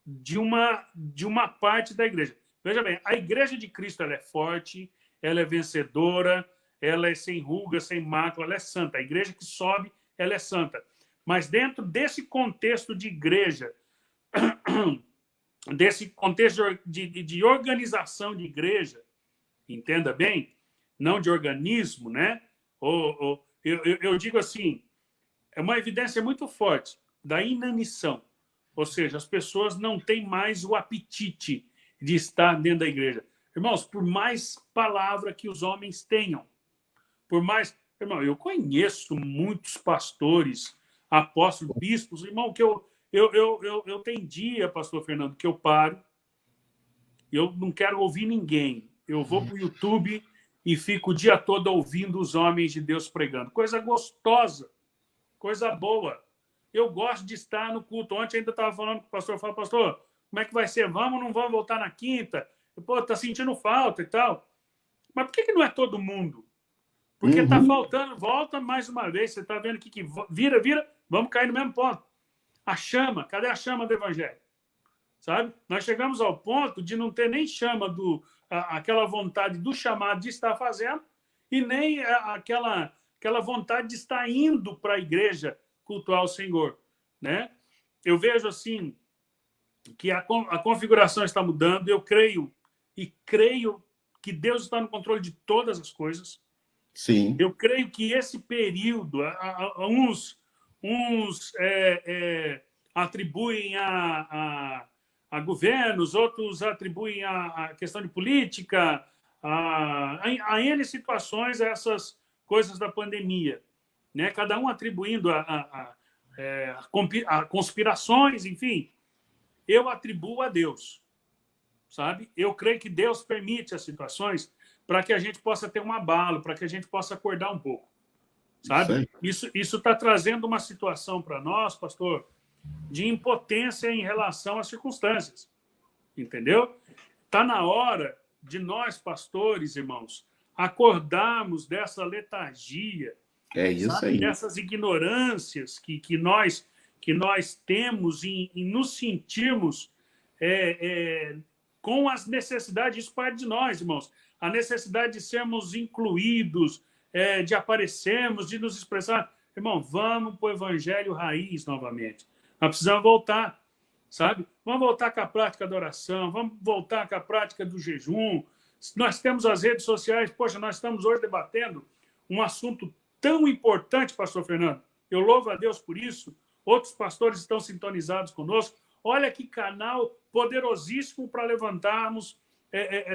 de uma parte da igreja. Veja bem, a igreja de Cristo ela é forte, ela é vencedora, ela é sem ruga, sem mácula, ela é santa. A igreja que sobe, ela é santa. Mas dentro desse contexto de igreja, desse contexto de organização de igreja, entenda bem, não de organismo, né? Eu digo assim, é uma evidência muito forte da inanição. Ou seja, as pessoas não têm mais o apetite de estar dentro da igreja. Irmãos, por mais palavra que os homens tenham, por mais... Irmão, eu conheço muitos pastores, apóstolos, bispos, irmão, que eu tenho dia, pastor Fernando, que eu paro, eu não quero ouvir ninguém. Eu vou para o YouTube e fico o dia todo ouvindo os homens de Deus pregando. Coisa gostosa, coisa boa. Eu gosto de estar no culto. Ontem ainda estava falando com o pastor, falei, pastor, como é que vai ser? Vamos ou não vamos voltar na quinta? Pô, tá sentindo falta e tal. Mas por que não é todo mundo? Porque está faltando, volta mais uma vez, você está vendo que vira, vamos cair no mesmo ponto. A chama, cadê a chama do evangelho? Sabe? Nós chegamos ao ponto de não ter nem chama aquela vontade do chamado de estar fazendo e nem aquela vontade de estar indo para a igreja cultuar o Senhor, né? Eu vejo assim que a configuração está mudando. Eu creio que Deus está no controle de todas as coisas. Sim. Eu creio que esse período, uns atribuem a governos, outros atribuem a questão de política, a N situações, a essas coisas da pandemia, né? Cada um atribuindo a conspirações, enfim. Eu atribuo a Deus, sabe? Eu creio que Deus permite as situações para que a gente possa ter um abalo, para que a gente possa acordar um pouco, sabe? Isso está trazendo uma situação para nós, pastor, de impotência em relação às circunstâncias, entendeu? Está na hora de nós, pastores, irmãos, acordarmos dessa letargia, isso aí. dessas ignorâncias que nós temos em nos sentirmos com as necessidades, isso parte de nós, irmãos, a necessidade de sermos incluídos, de aparecermos, de nos expressar. Irmão, vamos para o evangelho raiz novamente. Nós precisamos voltar, sabe? Vamos voltar com a prática da oração, vamos voltar com a prática do jejum. Nós temos as redes sociais, poxa, nós estamos hoje debatendo um assunto tão importante, pastor Fernando. Eu louvo a Deus por isso. Outros pastores estão sintonizados conosco. Olha que canal poderosíssimo para levantarmos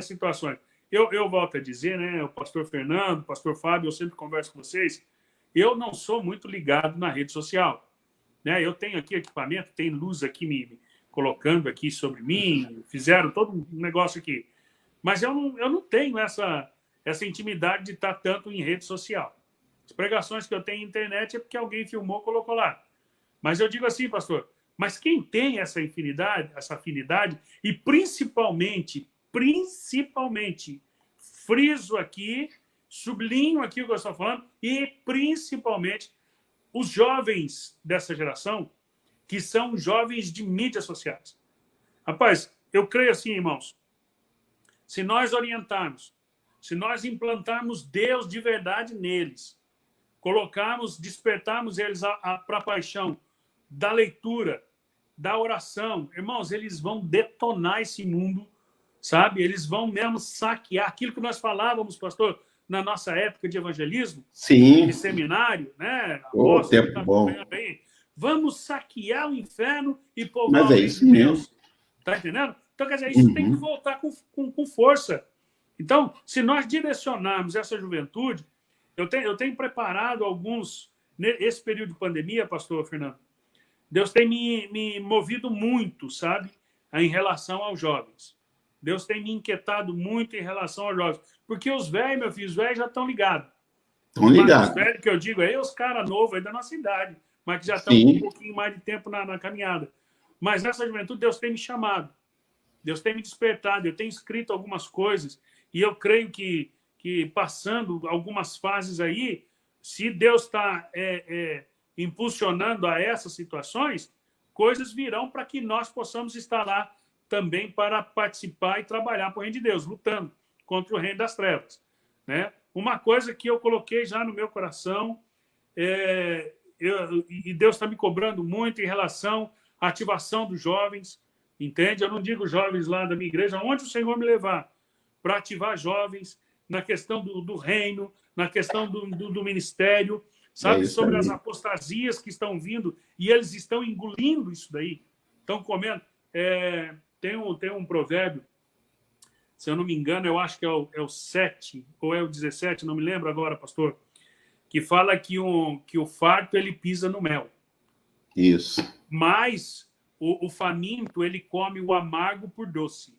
situações. Eu volto a dizer, né, o pastor Fernando, o pastor Fábio, eu sempre converso com vocês, eu não sou muito ligado na rede social, né? Eu tenho aqui equipamento, tem luz aqui me colocando aqui sobre mim, fizeram todo um negócio aqui. Mas eu não tenho essa intimidade de estar tanto em rede social. As pregações que eu tenho na internet é porque alguém filmou, colocou lá. Mas eu digo assim, pastor, mas quem tem essa afinidade, e principalmente, friso aqui, sublinho aqui o que eu estou falando, e principalmente os jovens dessa geração, que são jovens de mídias sociais. Rapaz, eu creio assim, irmãos, se nós orientarmos, se nós implantarmos Deus de verdade neles, despertarmos eles para a paixão da leitura, da oração, irmãos, eles vão detonar esse mundo sabe? Eles vão mesmo saquear aquilo que nós falávamos, pastor, na nossa época de evangelismo, Sim. de seminário, né? Ô, tempo bom. Aí. Vamos saquear o inferno e povoar Mas o é reino isso de mesmo. Deus. Tá entendendo? Então, quer dizer, isso tem que voltar com força. Então, se nós direcionarmos essa juventude, eu tenho preparado alguns, nesse período de pandemia, pastor Fernando, Deus tem me movido muito, sabe, em relação aos jovens. Deus tem me inquietado muito em relação aos jovens. Porque os velhos, meu filho, os velhos já estão ligados. Estão ligados. Os velhos que eu digo aí, os caras novos aí da nossa idade, mas que já estão com um pouquinho mais de tempo na caminhada. Mas nessa juventude, Deus tem me chamado. Deus tem me despertado. Eu tenho escrito algumas coisas. E eu creio que passando algumas fases aí, se Deus está impulsionando a essas situações, coisas virão para que nós possamos estar lá também para participar e trabalhar para o reino de Deus, lutando contra o reino das trevas, né? Uma coisa que eu coloquei já no meu coração, e Deus está me cobrando muito em relação à ativação dos jovens, entende? Eu não digo jovens lá da minha igreja, onde o Senhor me levar, para ativar jovens na questão do reino, na questão do ministério, sabe? Sobre as apostasias que estão vindo, e eles estão engolindo isso daí, estão comendo. Tem um provérbio, se eu não me engano, eu acho que é o 7 ou é o 17, não me lembro agora, pastor, que fala que o farto ele pisa no mel. Isso. Mas o faminto ele come o amargo por doce.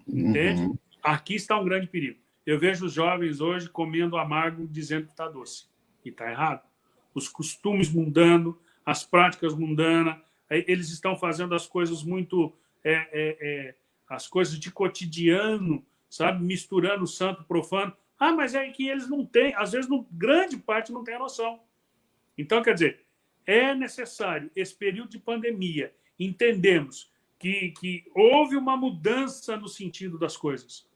Entende? Aqui está um grande perigo. Eu vejo os jovens hoje comendo amargo dizendo que está doce. E está errado. Os costumes mudando, as práticas mundanas, eles estão fazendo as coisas muito... as coisas de cotidiano, sabe? Misturando o santo e profano. Ah, mas é que eles não têm, às vezes, grande parte não tem a noção. Então, quer dizer, é necessário, esse período de pandemia, entendemos que houve uma mudança no sentido das coisas.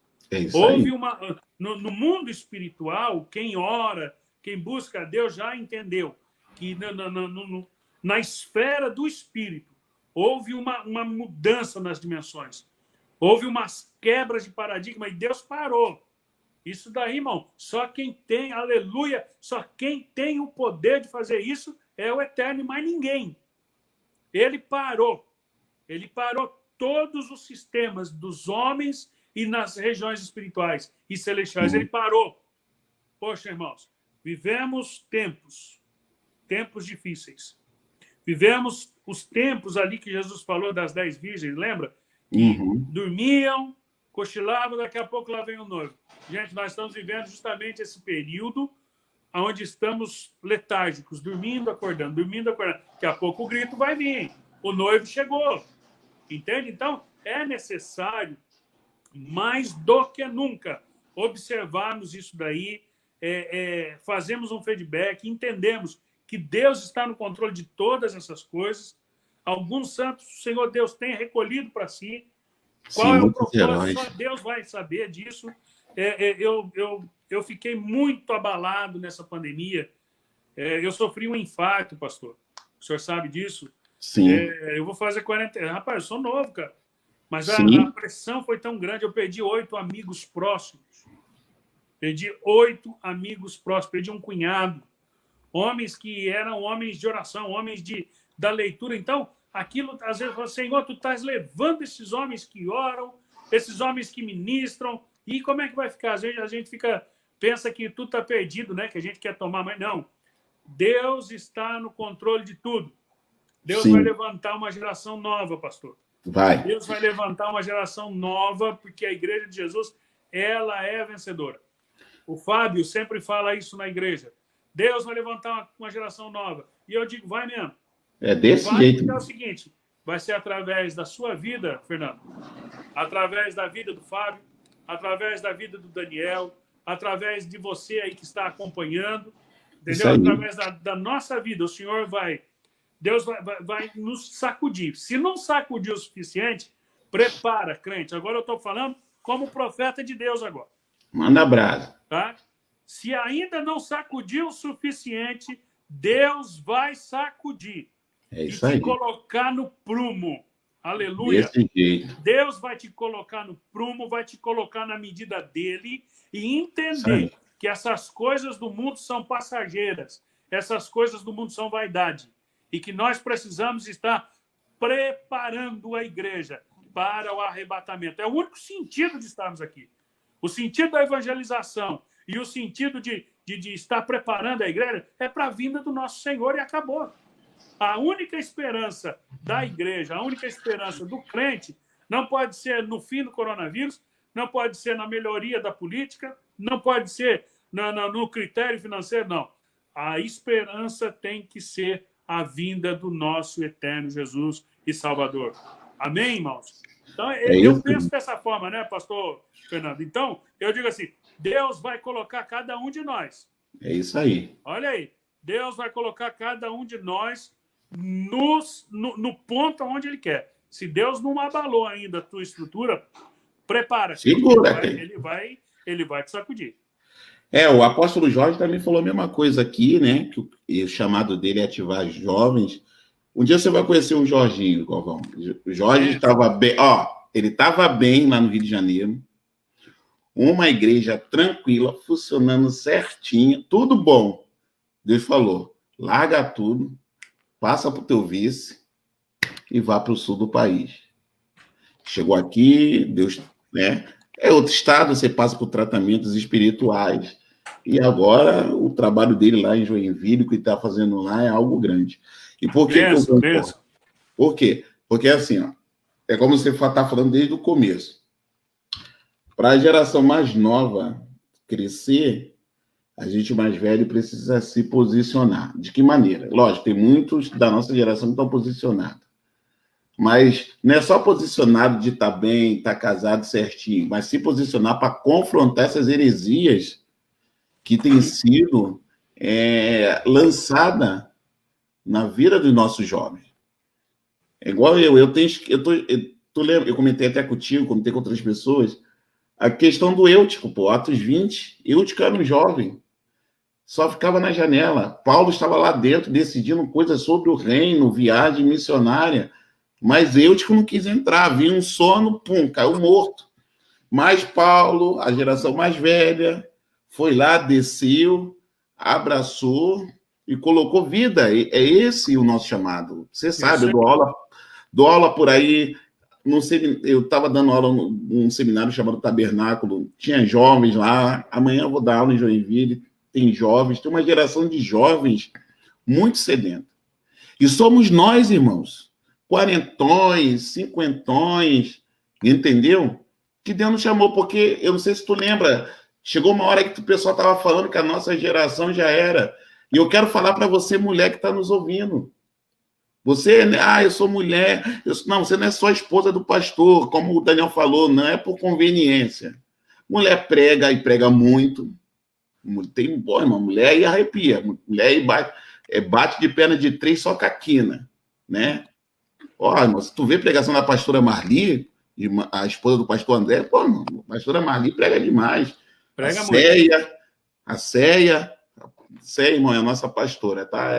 Houve uma... No mundo espiritual, quem ora, quem busca a Deus já entendeu que na esfera do espírito houve uma mudança nas dimensões. Houve umas quebras de paradigma e Deus parou. Isso daí, irmão, só quem tem, aleluia, só quem tem o poder de fazer isso é o Eterno e mais ninguém. Ele parou. Ele parou todos os sistemas dos homens e nas regiões espirituais e celestiais. Ele parou. Poxa, irmãos, vivemos tempos difíceis. Vivemos os tempos ali que Jesus falou das 10 virgens, lembra? Que dormiam, cochilavam, daqui a pouco lá vem o noivo. Gente, nós estamos vivendo justamente esse período onde estamos letárgicos, dormindo, acordando, dormindo, acordando. Daqui a pouco o grito vai vir. O noivo chegou. Entende? Então, é necessário, mais do que nunca, observarmos isso daí, fazemos um feedback, entendemos que Deus está no controle de todas essas coisas. Alguns santos, o Senhor Deus tem recolhido para si. Qual é o propósito? Só Deus vai saber disso. Eu fiquei muito abalado nessa pandemia. Eu sofri um infarto, pastor. O senhor sabe disso? Sim. Eu vou fazer 40... Rapaz, eu sou novo, cara. Mas a pressão foi tão grande, eu perdi 8 amigos próximos. Perdi 8 amigos próximos. Perdi um cunhado. Homens que eram homens de oração, homens da leitura. Então, aquilo, às vezes, falo, Senhor, tu estás levando esses homens que oram, esses homens que ministram, e como é que vai ficar? Às vezes a gente pensa que tudo está perdido, né? Que a gente quer tomar, mas não. Deus está no controle de tudo. Deus vai levantar uma geração nova, pastor. Deus vai levantar uma geração nova, porque a Igreja de Jesus, ela é vencedora. O Fábio sempre fala isso na igreja. Deus vai levantar uma geração nova. E eu digo, vai mesmo. É desse jeito. É o seguinte, vai ser através da sua vida, Fernando, através da vida do Fábio, através da vida do Daniel, através de você aí que está acompanhando, entendeu? Através da nossa vida, o Senhor Deus vai nos sacudir. Se não sacudir o suficiente, prepara, crente. Agora eu estou falando como profeta de Deus agora. Manda brasa. Tá? Se ainda não sacudiu o suficiente, Deus vai sacudir. É isso aí. E te colocar no prumo. Aleluia. Desse jeito. Deus vai te colocar no prumo, vai te colocar na medida dele e Isso aí. entender que essas coisas do mundo são passageiras, essas coisas do mundo são vaidade e que nós precisamos estar preparando a igreja para o arrebatamento. É o único sentido de estarmos aqui. O sentido da evangelização e o sentido de estar preparando a igreja é para a vinda do nosso Senhor e acabou. A única esperança da igreja, a única esperança do crente não pode ser no fim do coronavírus, não pode ser na melhoria da política, não pode ser no critério financeiro, não. A esperança tem que ser a vinda do nosso eterno Jesus e Salvador. Amém, irmãos? Então, eu penso dessa forma, né, pastor Fernando? Então, eu digo assim, Deus vai colocar cada um de nós. É isso aí. Olha aí, Deus vai colocar cada um de nós no ponto onde Ele quer. Se Deus não abalou ainda a tua estrutura, prepara. Segura, ele vai te sacudir. O apóstolo Jorge também falou a mesma coisa aqui, né? Que o chamado dele é ativar jovens. Um dia você vai conhecer o Jorginho, Galvão. O Jorge estava bem, ele estava bem lá no Rio de Janeiro. Uma igreja tranquila, funcionando certinho, tudo bom. Deus falou, larga tudo, passa para o teu vice e vá para o sul do país. Chegou aqui, Deus, né? É outro estado, você passa por tratamentos espirituais. E agora o trabalho dele lá em Joinville, o que ele está fazendo lá é algo grande. E por que eu concordo? Por quê? Porque assim, é como você está falando desde o começo. Para a geração mais nova crescer, a gente mais velho precisa se posicionar. De que maneira? Lógico, tem muitos da nossa geração que estão posicionados. Mas não é só posicionado de estar bem, estar casado certinho, mas se posicionar para confrontar essas heresias que têm sido lançadas na vida dos nossos jovens. É igual eu comentei até contigo, comentei com outras pessoas, a questão do Eutico, Atos 20, Eutico era um jovem, só ficava na janela. Paulo estava lá dentro decidindo coisas sobre o reino, viagem missionária, mas Eutico não quis entrar, vinha um sono, caiu morto. Mas Paulo, a geração mais velha, foi lá, desceu, abraçou e colocou vida. É esse o nosso chamado. Você sabe, eu dou aula por aí. Eu estava dando aula num seminário chamado Tabernáculo, tinha jovens lá. Amanhã eu vou dar aula em Joinville, tem jovens, tem uma geração de jovens muito sedenta. E somos nós, irmãos, quarentões, cinquentões, entendeu? Que Deus nos chamou, porque eu não sei se tu lembra, chegou uma hora que o pessoal estava falando que a nossa geração já era. E eu quero falar para você, mulher que está nos ouvindo. Você, eu sou mulher. Não, você não é só esposa do pastor, como o Daniel falou, não é por conveniência. Mulher prega e prega muito. Tem uma mulher aí arrepia. Mulher aí bate de perna de 3 só caquina, né? Irmão, se tu vê a pregação da pastora Marli, a esposa do pastor André, a pastora Marli prega demais. Prega a Céia, irmão, é a nossa pastora, tá?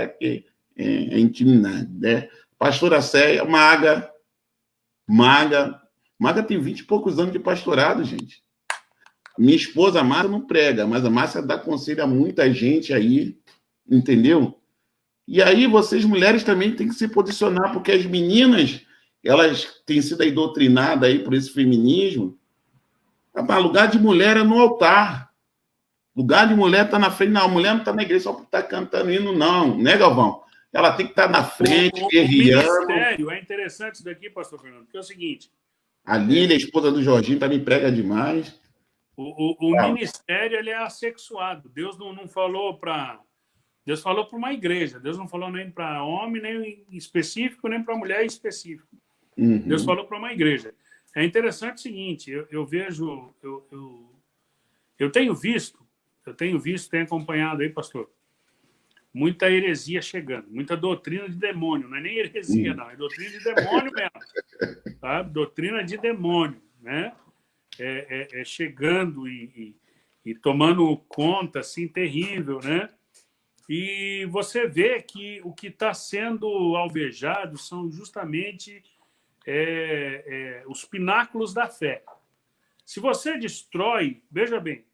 É intimidade, né? Pastora Céia, Maga tem 20 e poucos anos de pastorado, gente. Minha esposa, a Márcia, não prega, mas a Márcia dá conselho a muita gente aí, entendeu? E aí vocês, mulheres, também têm que se posicionar, porque as meninas, elas têm sido aí doutrinadas aí por esse feminismo. O lugar de mulher é no altar. Lugar de mulher está na frente. Não, a mulher não está na igreja só por estar cantando hino, não. Né, Galvão? Ela tem que estar na frente, guerreando. O ministério é interessante isso daqui, pastor Fernando, porque é o seguinte... A Lília, a esposa do Jorginho, também prega demais. O ministério, ele é assexuado. Deus não falou para... Deus falou para uma igreja. Deus não falou nem para homem, nem específico, nem para mulher específico. Uhum. Deus falou para uma igreja. É interessante o seguinte, eu vejo... Eu tenho visto, tenho acompanhado aí, pastor, muita heresia chegando, muita doutrina de demônio. Não é nem heresia, não. É doutrina de demônio mesmo. Tá? Doutrina de demônio, né? Chegando e tomando conta, assim, terrível, né? E você vê que o que está sendo alvejado são justamente os pináculos da fé. Se você destrói, veja bem,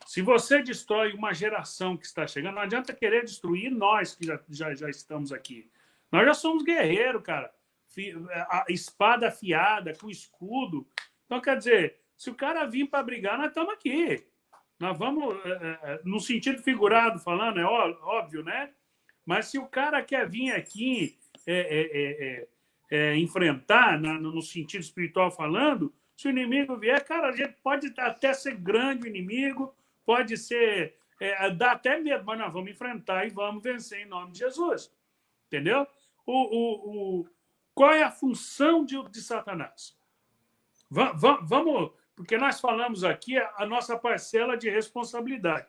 se você destrói uma geração que está chegando, não adianta querer destruir nós que já estamos aqui. Nós já somos guerreiros, cara. A espada afiada, com escudo. Então, quer dizer, se o cara vir para brigar, nós estamos aqui. Nós vamos, no sentido figurado falando, é óbvio, né? Mas se o cara quer vir aqui enfrentar, no sentido espiritual falando, se o inimigo vier, cara, a gente pode até ser grande o inimigo, pode ser, dá até medo, mas nós vamos enfrentar e vamos vencer em nome de Jesus. Entendeu? Qual é a função de Satanás? Vamos, porque nós falamos aqui a nossa parcela de responsabilidade,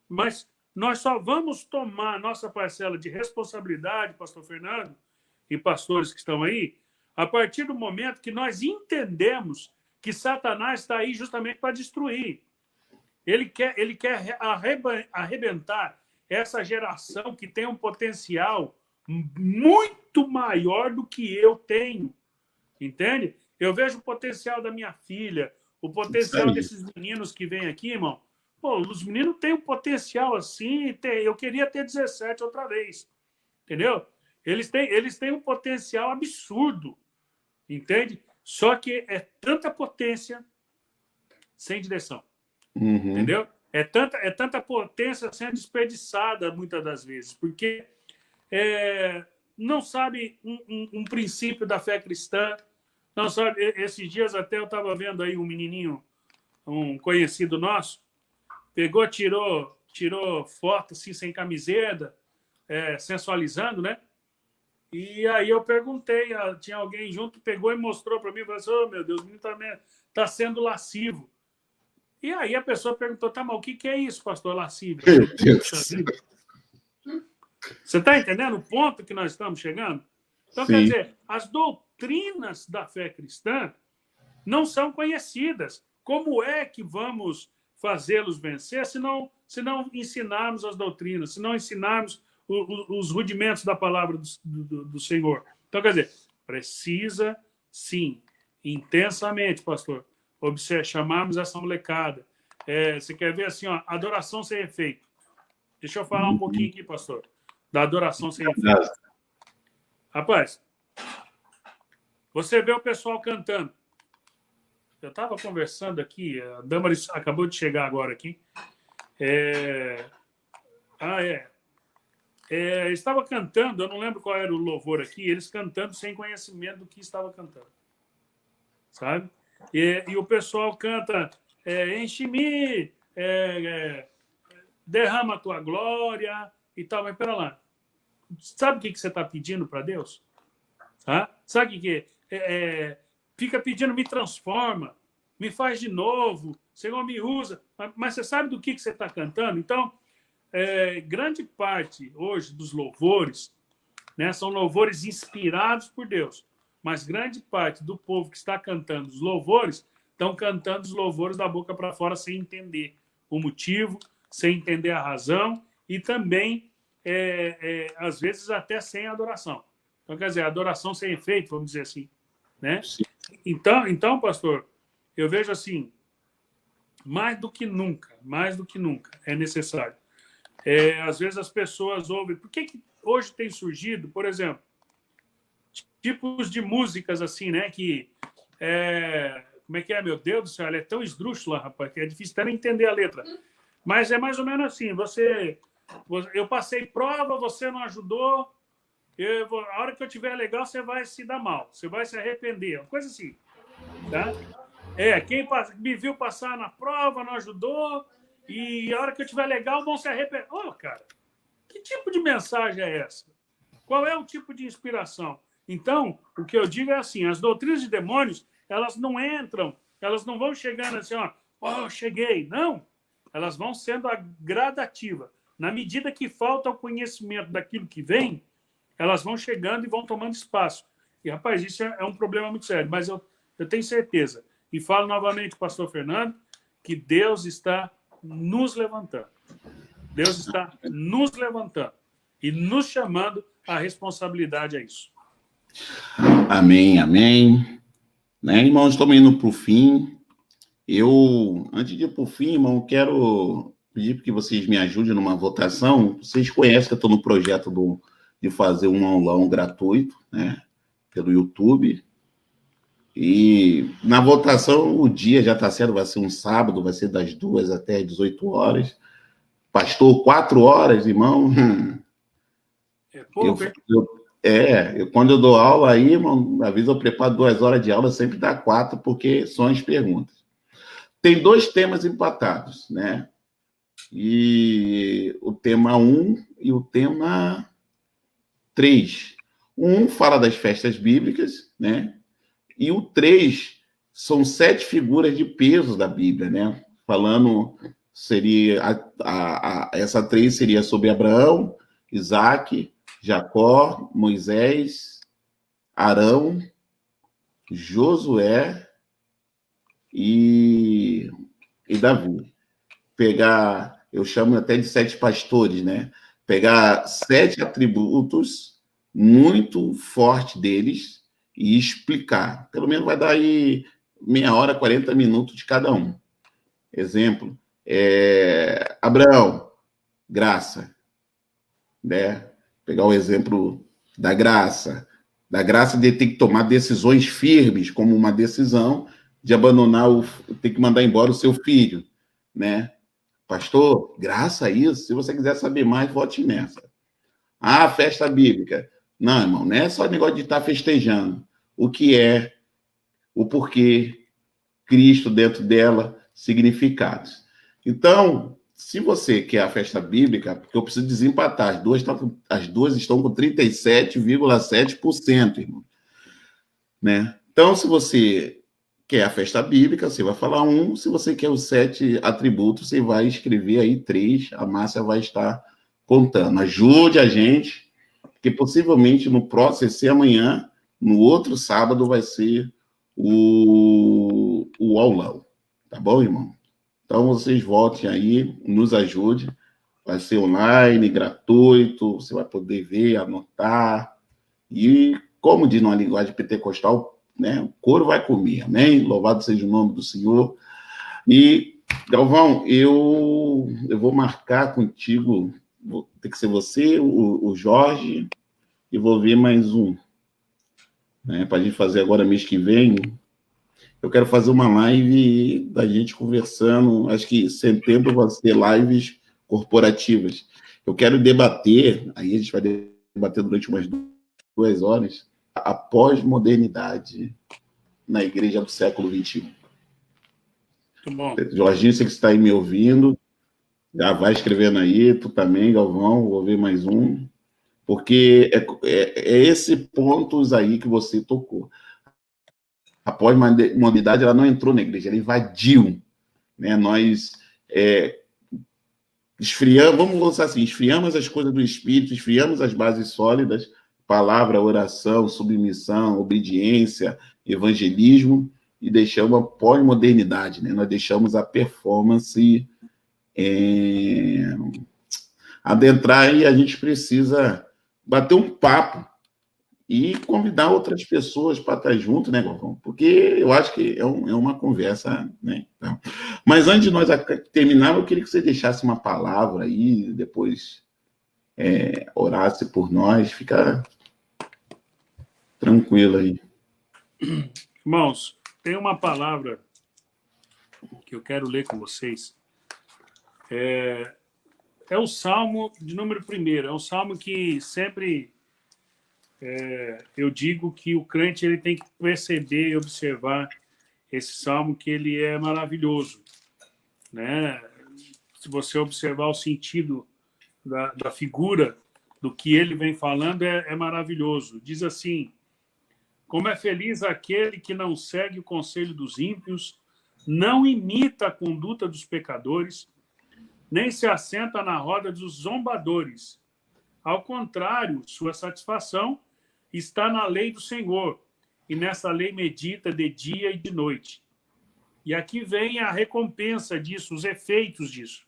mas nós só vamos tomar a nossa parcela de responsabilidade, pastor Fernando e pastores que estão aí, a partir do momento que nós entendemos que Satanás está aí justamente para destruir. Ele quer arrebentar essa geração que tem um potencial muito maior do que eu tenho. Entende? Eu vejo o potencial da minha filha, o potencial desses meninos que vêm aqui, irmão. Pô, os meninos têm um potencial assim, eu queria ter 17 outra vez. Entendeu? Eles têm um potencial absurdo. Entende? Só que é tanta potência sem direção. Uhum. Entendeu? É tanta potência sendo desperdiçada muitas das vezes, porque não sabe um princípio da fé cristã, não sabe. Esses dias até eu estava vendo aí um menininho, um conhecido nosso, pegou, tirou foto assim, sem camiseta, sensualizando, né? E aí eu perguntei, tinha alguém junto, pegou e mostrou para mim, falou assim, oh, meu Deus, o menino está sendo lascivo. E aí a pessoa perguntou, tá, mas o que é isso, pastor, lascivo? Meu Deus. Você está entendendo o ponto que nós estamos chegando? Então, Sim. quer dizer, as doutrinas da fé cristã não são conhecidas. Como é que vamos fazê-los vencer se não ensinarmos as doutrinas, se não ensinarmos os rudimentos da palavra do Senhor? Então, quer dizer, precisa, sim, intensamente, pastor, chamarmos essa molecada. Você quer ver assim, ó, adoração sem efeito. Deixa eu falar um pouquinho aqui, pastor, da adoração sem efeito. Rapaz, você vê o pessoal cantando. Eu estava conversando aqui, a Damaris acabou de chegar agora aqui. Estava cantando, eu não lembro qual era o louvor aqui, eles cantando sem conhecimento do que estava cantando. Sabe? E o pessoal canta, enche-me, derrama a tua glória e tal. Mas pera lá, sabe o que você está pedindo para Deus? Sabe o que fica pedindo, me transforma, me faz de novo, Senhor, me usa. Mas você sabe do que você está cantando? Então, grande parte hoje dos louvores, né, são louvores inspirados por Deus. Mas grande parte do povo que está cantando os louvores estão cantando os louvores da boca para fora sem entender o motivo, sem entender a razão e também, às vezes, até sem adoração. Então, quer dizer, adoração sem efeito, vamos dizer assim. Né? Então, pastor, eu vejo assim, mais do que nunca é necessário. Às vezes as pessoas ouvem... Por que hoje tem surgido, por exemplo, tipos de músicas assim, né? Que como é que é, meu Deus do céu? Ela é tão esdrúxula, rapaz, que é difícil até entender a letra. Mas é mais ou menos assim, eu passei prova, você não ajudou, a hora que eu tiver legal, você vai se dar mal, você vai se arrepender, uma coisa assim. Tá? Quem me viu passar na prova, não ajudou, e a hora que eu tiver legal, vão se arrepender. Cara, que tipo de mensagem é essa? Qual é o tipo de inspiração? Então, o que eu digo é assim, as doutrinas de demônios, elas não entram, elas não vão chegando assim, cheguei. Não, elas vão sendo gradativa. Na medida que falta o conhecimento daquilo que vem, elas vão chegando e vão tomando espaço. E, rapaz, isso é um problema muito sério. Mas eu tenho certeza, e falo novamente, pastor Fernando, que Deus está nos levantando. Deus está nos levantando e nos chamando a responsabilidade a isso. Amém, amém. Né, irmãos, estamos indo para o fim. Antes de ir para o fim, irmão, quero pedir que vocês me ajudem numa votação. Vocês conhecem que eu estou no projeto de fazer um aulão gratuito, né, pelo YouTube. E na votação, o dia já está certo, vai ser um sábado, vai ser das 2 até as 18 horas. Pastor, 4 horas, irmão. É pouco, hein? Quando eu dou aula aí, irmão, às vezes eu preparo 2 horas de aula, sempre dá 4, porque são as perguntas. Tem 2 temas empatados, né? E o tema 1 e o tema 3. Um fala das festas bíblicas, né? E o 3 são 7 figuras de peso da Bíblia, né? Falando, seria essa 3 seria sobre Abraão, Isaac, Jacó, Moisés, Arão, Josué e Davi. Pegar, eu chamo até de 7 pastores, né? Pegar 7 atributos muito fortes deles e explicar. Pelo menos vai dar aí meia hora, 40 minutos de cada um. Exemplo, Abraão, graça, né? Pegar o exemplo da graça de ter que tomar decisões firmes, como uma decisão de abandonar, ter que mandar embora o seu filho, né? Pastor, graça a isso. Se você quiser saber mais, vote nessa. Ah, festa bíblica. Não, irmão, não é só negócio de estar festejando. O que é, o porquê, Cristo dentro dela, significados. Então, se você quer a festa bíblica, porque eu preciso desempatar, as duas estão com 37,7%, irmão. Né? Então, se você quer a festa bíblica, você vai falar 1. Se você quer os 7 atributos, você vai escrever aí 3. A Márcia vai estar contando. Ajude a gente, porque possivelmente no próximo, se amanhã, no outro sábado, vai ser o aulão. Tá bom, irmão? Então, vocês voltem aí, nos ajude. Vai ser online, gratuito, você vai poder ver, anotar. E, como diz numa linguagem pentecostal, né, o couro vai comer, amém? Louvado seja o nome do Senhor. E, Galvão, eu vou marcar contigo, tem que ser você, o Jorge, e vou ver mais um, né, para a gente fazer agora mês que vem. Eu quero fazer uma live da gente conversando, acho que em setembro vão ser lives corporativas. Eu quero debater, aí a gente vai debater durante umas 2 horas, a pós-modernidade na igreja do século XXI. Muito bom. Jorginho, você que está aí me ouvindo, já vai escrevendo aí, tu também, Galvão, vou ver mais um, porque é esse pontos aí que você tocou. A pós-modernidade, ela não entrou na igreja, ela invadiu, né? Nós esfriamos, vamos lançar assim, esfriamos as coisas do Espírito, esfriamos as bases sólidas, palavra, oração, submissão, obediência, evangelismo, e deixamos a pós-modernidade, né? Nós deixamos a performance adentrar, e a gente precisa bater um papo e convidar outras pessoas para estar junto, né, Galvão? Porque eu acho que é uma conversa, né? Então, mas antes de nós terminar, eu queria que você deixasse uma palavra aí, depois orasse por nós, fica tranquilo aí. Irmãos, tem uma palavra que eu quero ler com vocês. É o Salmo de número 1. É um salmo que sempre eu digo que o crente ele tem que perceber e observar esse salmo, que ele é maravilhoso, né? Se você observar o sentido da figura do que ele vem falando, é maravilhoso. Diz assim: como é feliz aquele que não segue o conselho dos ímpios, não imita a conduta dos pecadores, nem se assenta na roda dos zombadores. Ao contrário, sua satisfação está na lei do Senhor, e nessa lei medita de dia e de noite. E aqui vem a recompensa disso, os efeitos disso.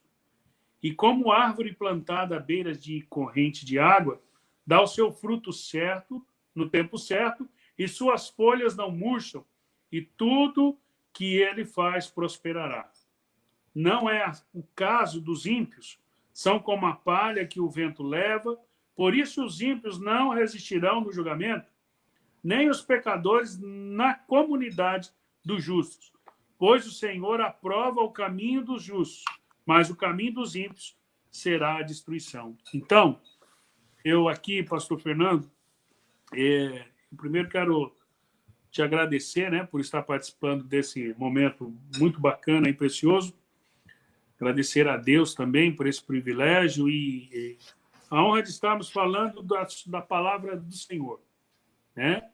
E como árvore plantada à beira de corrente de água, dá o seu fruto certo no tempo certo, e suas folhas não murcham, e tudo que ele faz prosperará. Não é o caso dos ímpios, são como a palha que o vento leva, por isso os ímpios não resistirão no julgamento, nem os pecadores na comunidade dos justos. Pois o Senhor aprova o caminho dos justos, mas o caminho dos ímpios será a destruição. Então, eu aqui, pastor Fernando, primeiro quero te agradecer, né, por estar participando desse momento muito bacana e precioso. Agradecer a Deus também por esse privilégio e a honra de estarmos falando da palavra do Senhor, né?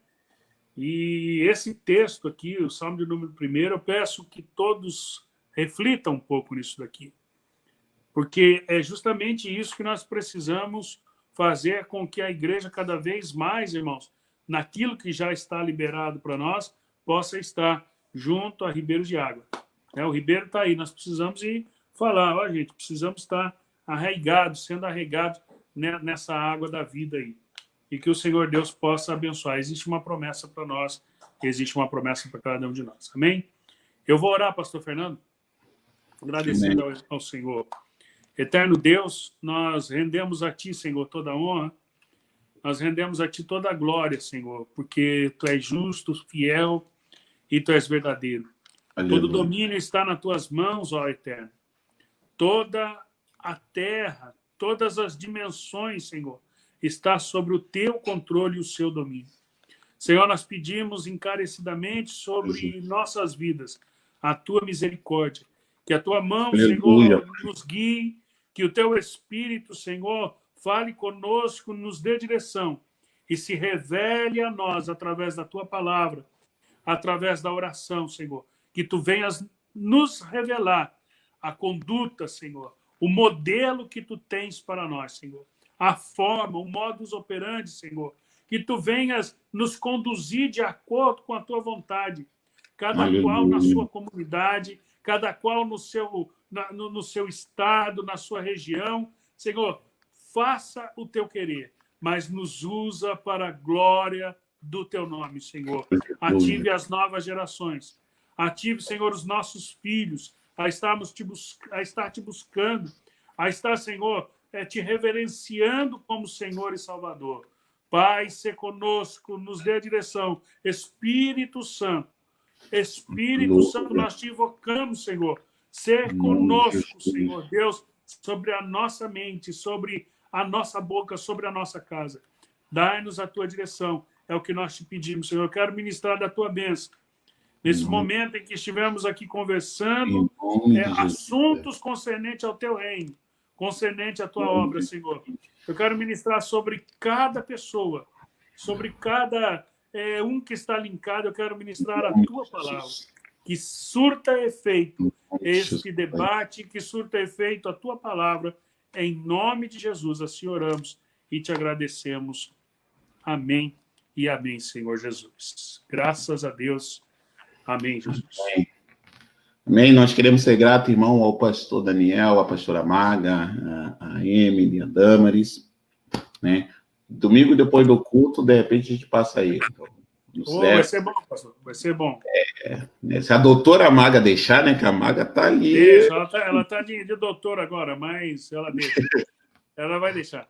E esse texto aqui, o Salmo de número 1, eu peço que todos reflitam um pouco nisso daqui, porque é justamente isso que nós precisamos fazer com que a igreja cada vez mais, irmãos, naquilo que já está liberado para nós, possa estar junto a ribeiros de água. O ribeiro está aí, nós precisamos ir falar, ó, gente, precisamos estar arraigados, sendo arraigados nessa água da vida aí. E que o Senhor Deus possa abençoar. Existe uma promessa para nós, existe uma promessa para cada um de nós. Amém? Eu vou orar, pastor Fernando, agradecendo ao Senhor. Eterno Deus, nós rendemos a Ti, Senhor, toda a honra, nós rendemos a Ti toda a glória, Senhor, porque Tu és justo, fiel e Tu és verdadeiro. Aleluia. Todo domínio está nas Tuas mãos, ó Eterno. Toda a terra, todas as dimensões, Senhor, está sobre o Teu controle e o Seu domínio. Senhor, nós pedimos encarecidamente sobre nossas vidas a Tua misericórdia, que a Tua mão, Aleluia. Senhor, nos guie, que o Teu Espírito, Senhor, fale conosco, nos dê direção e se revele a nós através da Tua palavra, através da oração, Senhor, que Tu venhas nos revelar a conduta, Senhor, o modelo que Tu tens para nós, Senhor, a forma, o modus operandi, Senhor, que Tu venhas nos conduzir de acordo com a Tua vontade, cada Aleluia. Qual na sua comunidade, cada qual no seu estado, na sua região. Senhor, faça o Teu querer, mas nos usa para a glória do Teu nome, Senhor. Ative as novas gerações. Ative, Senhor, os nossos filhos a estar Te buscando, a estar, Senhor, Te reverenciando como Senhor e Salvador. Pai, se conosco, nos dê a direção. Espírito Santo, nós Te invocamos, Senhor. Ser conosco, Senhor Deus, sobre a nossa mente, sobre a nossa boca, sobre a nossa casa. Dai-nos a Tua direção. É o que nós Te pedimos, Senhor. Eu quero ministrar da Tua bênção. Nesse momento em que estivemos aqui conversando, assuntos concernentes ao Teu reino, concernente à Tua obra, Senhor. Eu quero ministrar sobre cada pessoa, sobre cada um que está linkado, eu quero ministrar a Tua palavra, que surta efeito este debate, que surta efeito a Tua palavra, em nome de Jesus, assim oramos e Te agradecemos. Amém e amém, Senhor Jesus. Graças a Deus. Amém, Jesus. Amém. Nós queremos ser gratos, irmão, ao pastor Daniel, à pastora Maga, a Emily, a Damaris, né? Domingo, depois do culto, de repente, a gente passa aí. Vai ser bom, pastor. Vai ser bom. Se a doutora Maga deixar, né? Que a Maga está ali. Deixa, ela tá de doutora agora, mas ela deixa. Ela vai deixar.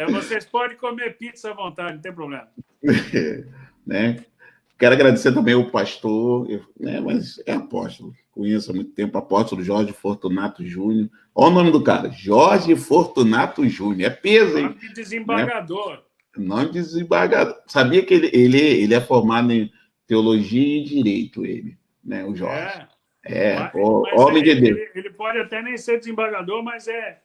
Vocês podem comer pizza à vontade, não tem problema. Né? Quero agradecer também o pastor, né, mas é apóstolo, conheço há muito tempo, apóstolo Jorge Fortunato Júnior. Olha o nome do cara, Jorge Fortunato Júnior. É peso, hein? Nome de desembargador. Né? Nome de desembargador. Sabia que ele é formado em teologia e direito, né, o Jorge. Homem de Deus. Ele pode até nem ser desembargador, mas é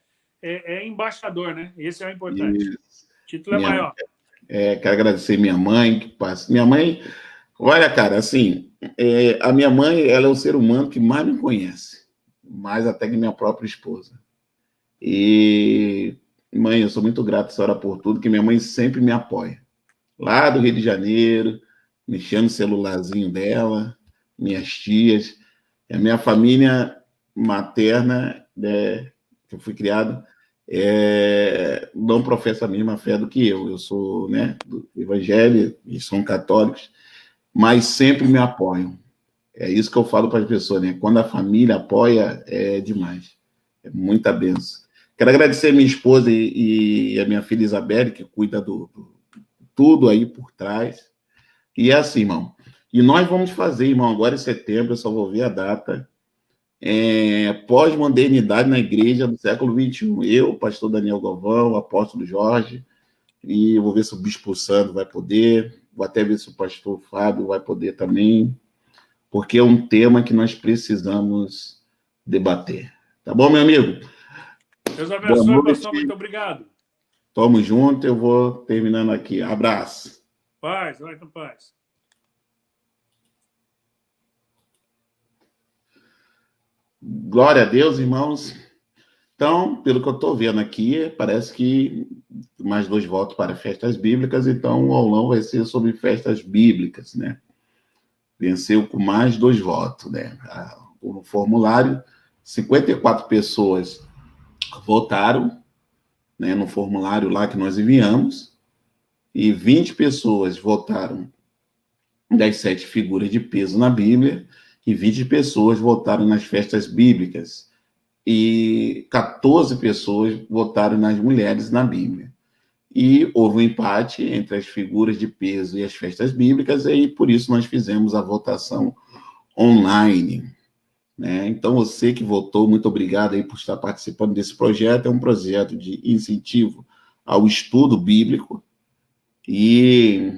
embaixador, né? Esse é o importante. Isso. O título é maior. Quero agradecer minha mãe, que passa. Minha mãe... Olha, cara, assim, a minha mãe, ela é o ser humano que mais me conhece, mais até que minha própria esposa. E, mãe, eu sou muito grato a senhora por tudo, que minha mãe sempre me apoia. Lá do Rio de Janeiro, mexendo no celularzinho dela, minhas tias, a minha família materna, né, que eu fui criado, não professam a mesma fé do que eu. Eu sou, né, do evangelho, e são católicos, mas sempre me apoiam. É isso que eu falo para as pessoas, né? Quando a família apoia, é demais. É muita benção. Quero agradecer a minha esposa e a minha filha Isabelle, que cuida do tudo aí por trás. E é assim, irmão. E nós vamos fazer, irmão, agora em setembro, eu só vou ver a data, pós-modernidade na igreja do século XXI. Eu, o pastor Daniel Galvão, o apóstolo Jorge, e eu vou ver se o bispo Sandro vai poder, vou até ver se o pastor Fábio vai poder também, porque é um tema que nós precisamos debater. Tá bom, meu amigo? Deus Boa abençoe, pastor. noite. Muito obrigado. Tamo junto. Eu vou terminando aqui. Abraço. Paz, vai com paz. Glória a Deus, irmãos. Então, pelo que eu estou vendo aqui, parece que mais 2 votos para festas bíblicas, então o aulão vai ser sobre festas bíblicas, né? Venceu com mais 2 votos, né? No formulário, 54 pessoas votaram, né, no formulário lá que nós enviamos, e 20 pessoas votaram das 7 figuras de peso na Bíblia, e 20 pessoas votaram nas festas bíblicas, e 14 pessoas votaram nas mulheres na Bíblia. E houve um empate entre as figuras de peso e as festas bíblicas, e por isso nós fizemos a votação online. Né? Então, você que votou, muito obrigado aí por estar participando desse projeto. É um projeto de incentivo ao estudo bíblico. E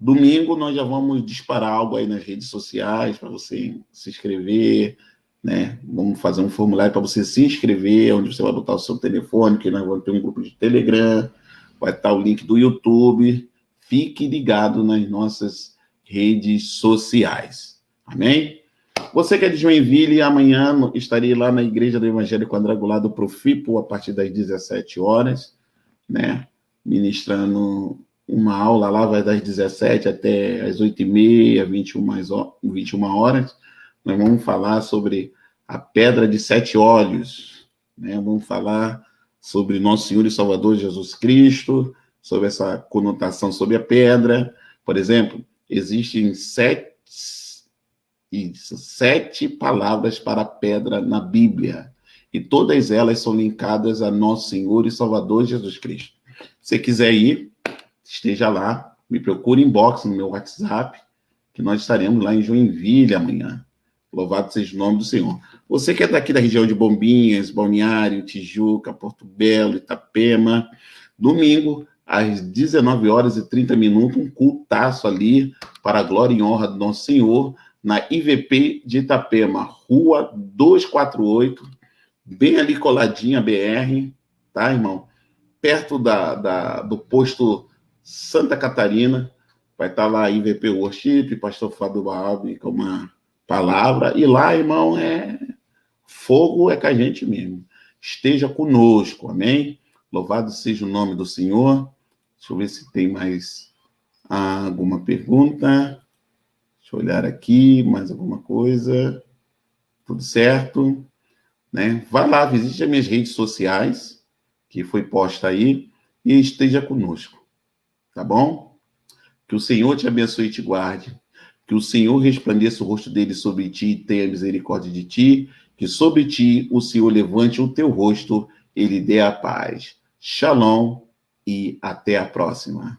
domingo nós já vamos disparar algo aí nas redes sociais para você se inscrever, né? Vamos fazer um formulário para você se inscrever, onde você vai botar o seu telefone, que nós vamos ter um grupo de Telegram, vai estar o link do YouTube. Fique ligado nas nossas redes sociais. Amém? Você que é de Joinville, amanhã estarei lá na Igreja do Evangelho Quadrangular do Profipo, a partir das 17 horas, né? Ministrando uma aula lá, vai das 17 até as 8h30, 21 horas. Nós vamos falar sobre a pedra de 7 olhos, né? Vamos falar sobre Nosso Senhor e Salvador Jesus Cristo, sobre essa conotação sobre a pedra. Por exemplo, existem 7 palavras para pedra na Bíblia, e todas elas são linkadas a Nosso Senhor e Salvador Jesus Cristo. Se você quiser ir, esteja lá, me procure inbox no meu WhatsApp, que nós estaremos lá em Joinville amanhã. Louvado seja o nome do Senhor. Você que é daqui da região de Bombinhas, Balneário, Tijuca, Porto Belo, Itapema, domingo, às 19h30, um cultaço ali para a glória e honra do nosso Senhor, na IVP de Itapema, Rua 248, bem ali coladinha a BR, tá, irmão? Perto do posto Santa Catarina, vai estar lá a IVP Worship, pastor Fábio Baab com uma palavra, e lá, irmão, fogo é com a gente mesmo. Esteja conosco, amém? Louvado seja o nome do Senhor. Deixa eu ver se tem mais alguma pergunta. Deixa eu olhar aqui, mais alguma coisa. Tudo certo, né? Vai lá, visite as minhas redes sociais, que foi posta aí, e esteja conosco, tá bom? Que o Senhor te abençoe e te guarde, que o Senhor resplandeça o rosto dele sobre ti e tenha misericórdia de ti, que sobre ti o Senhor levante o teu rosto, ele dê a paz. Shalom e até a próxima.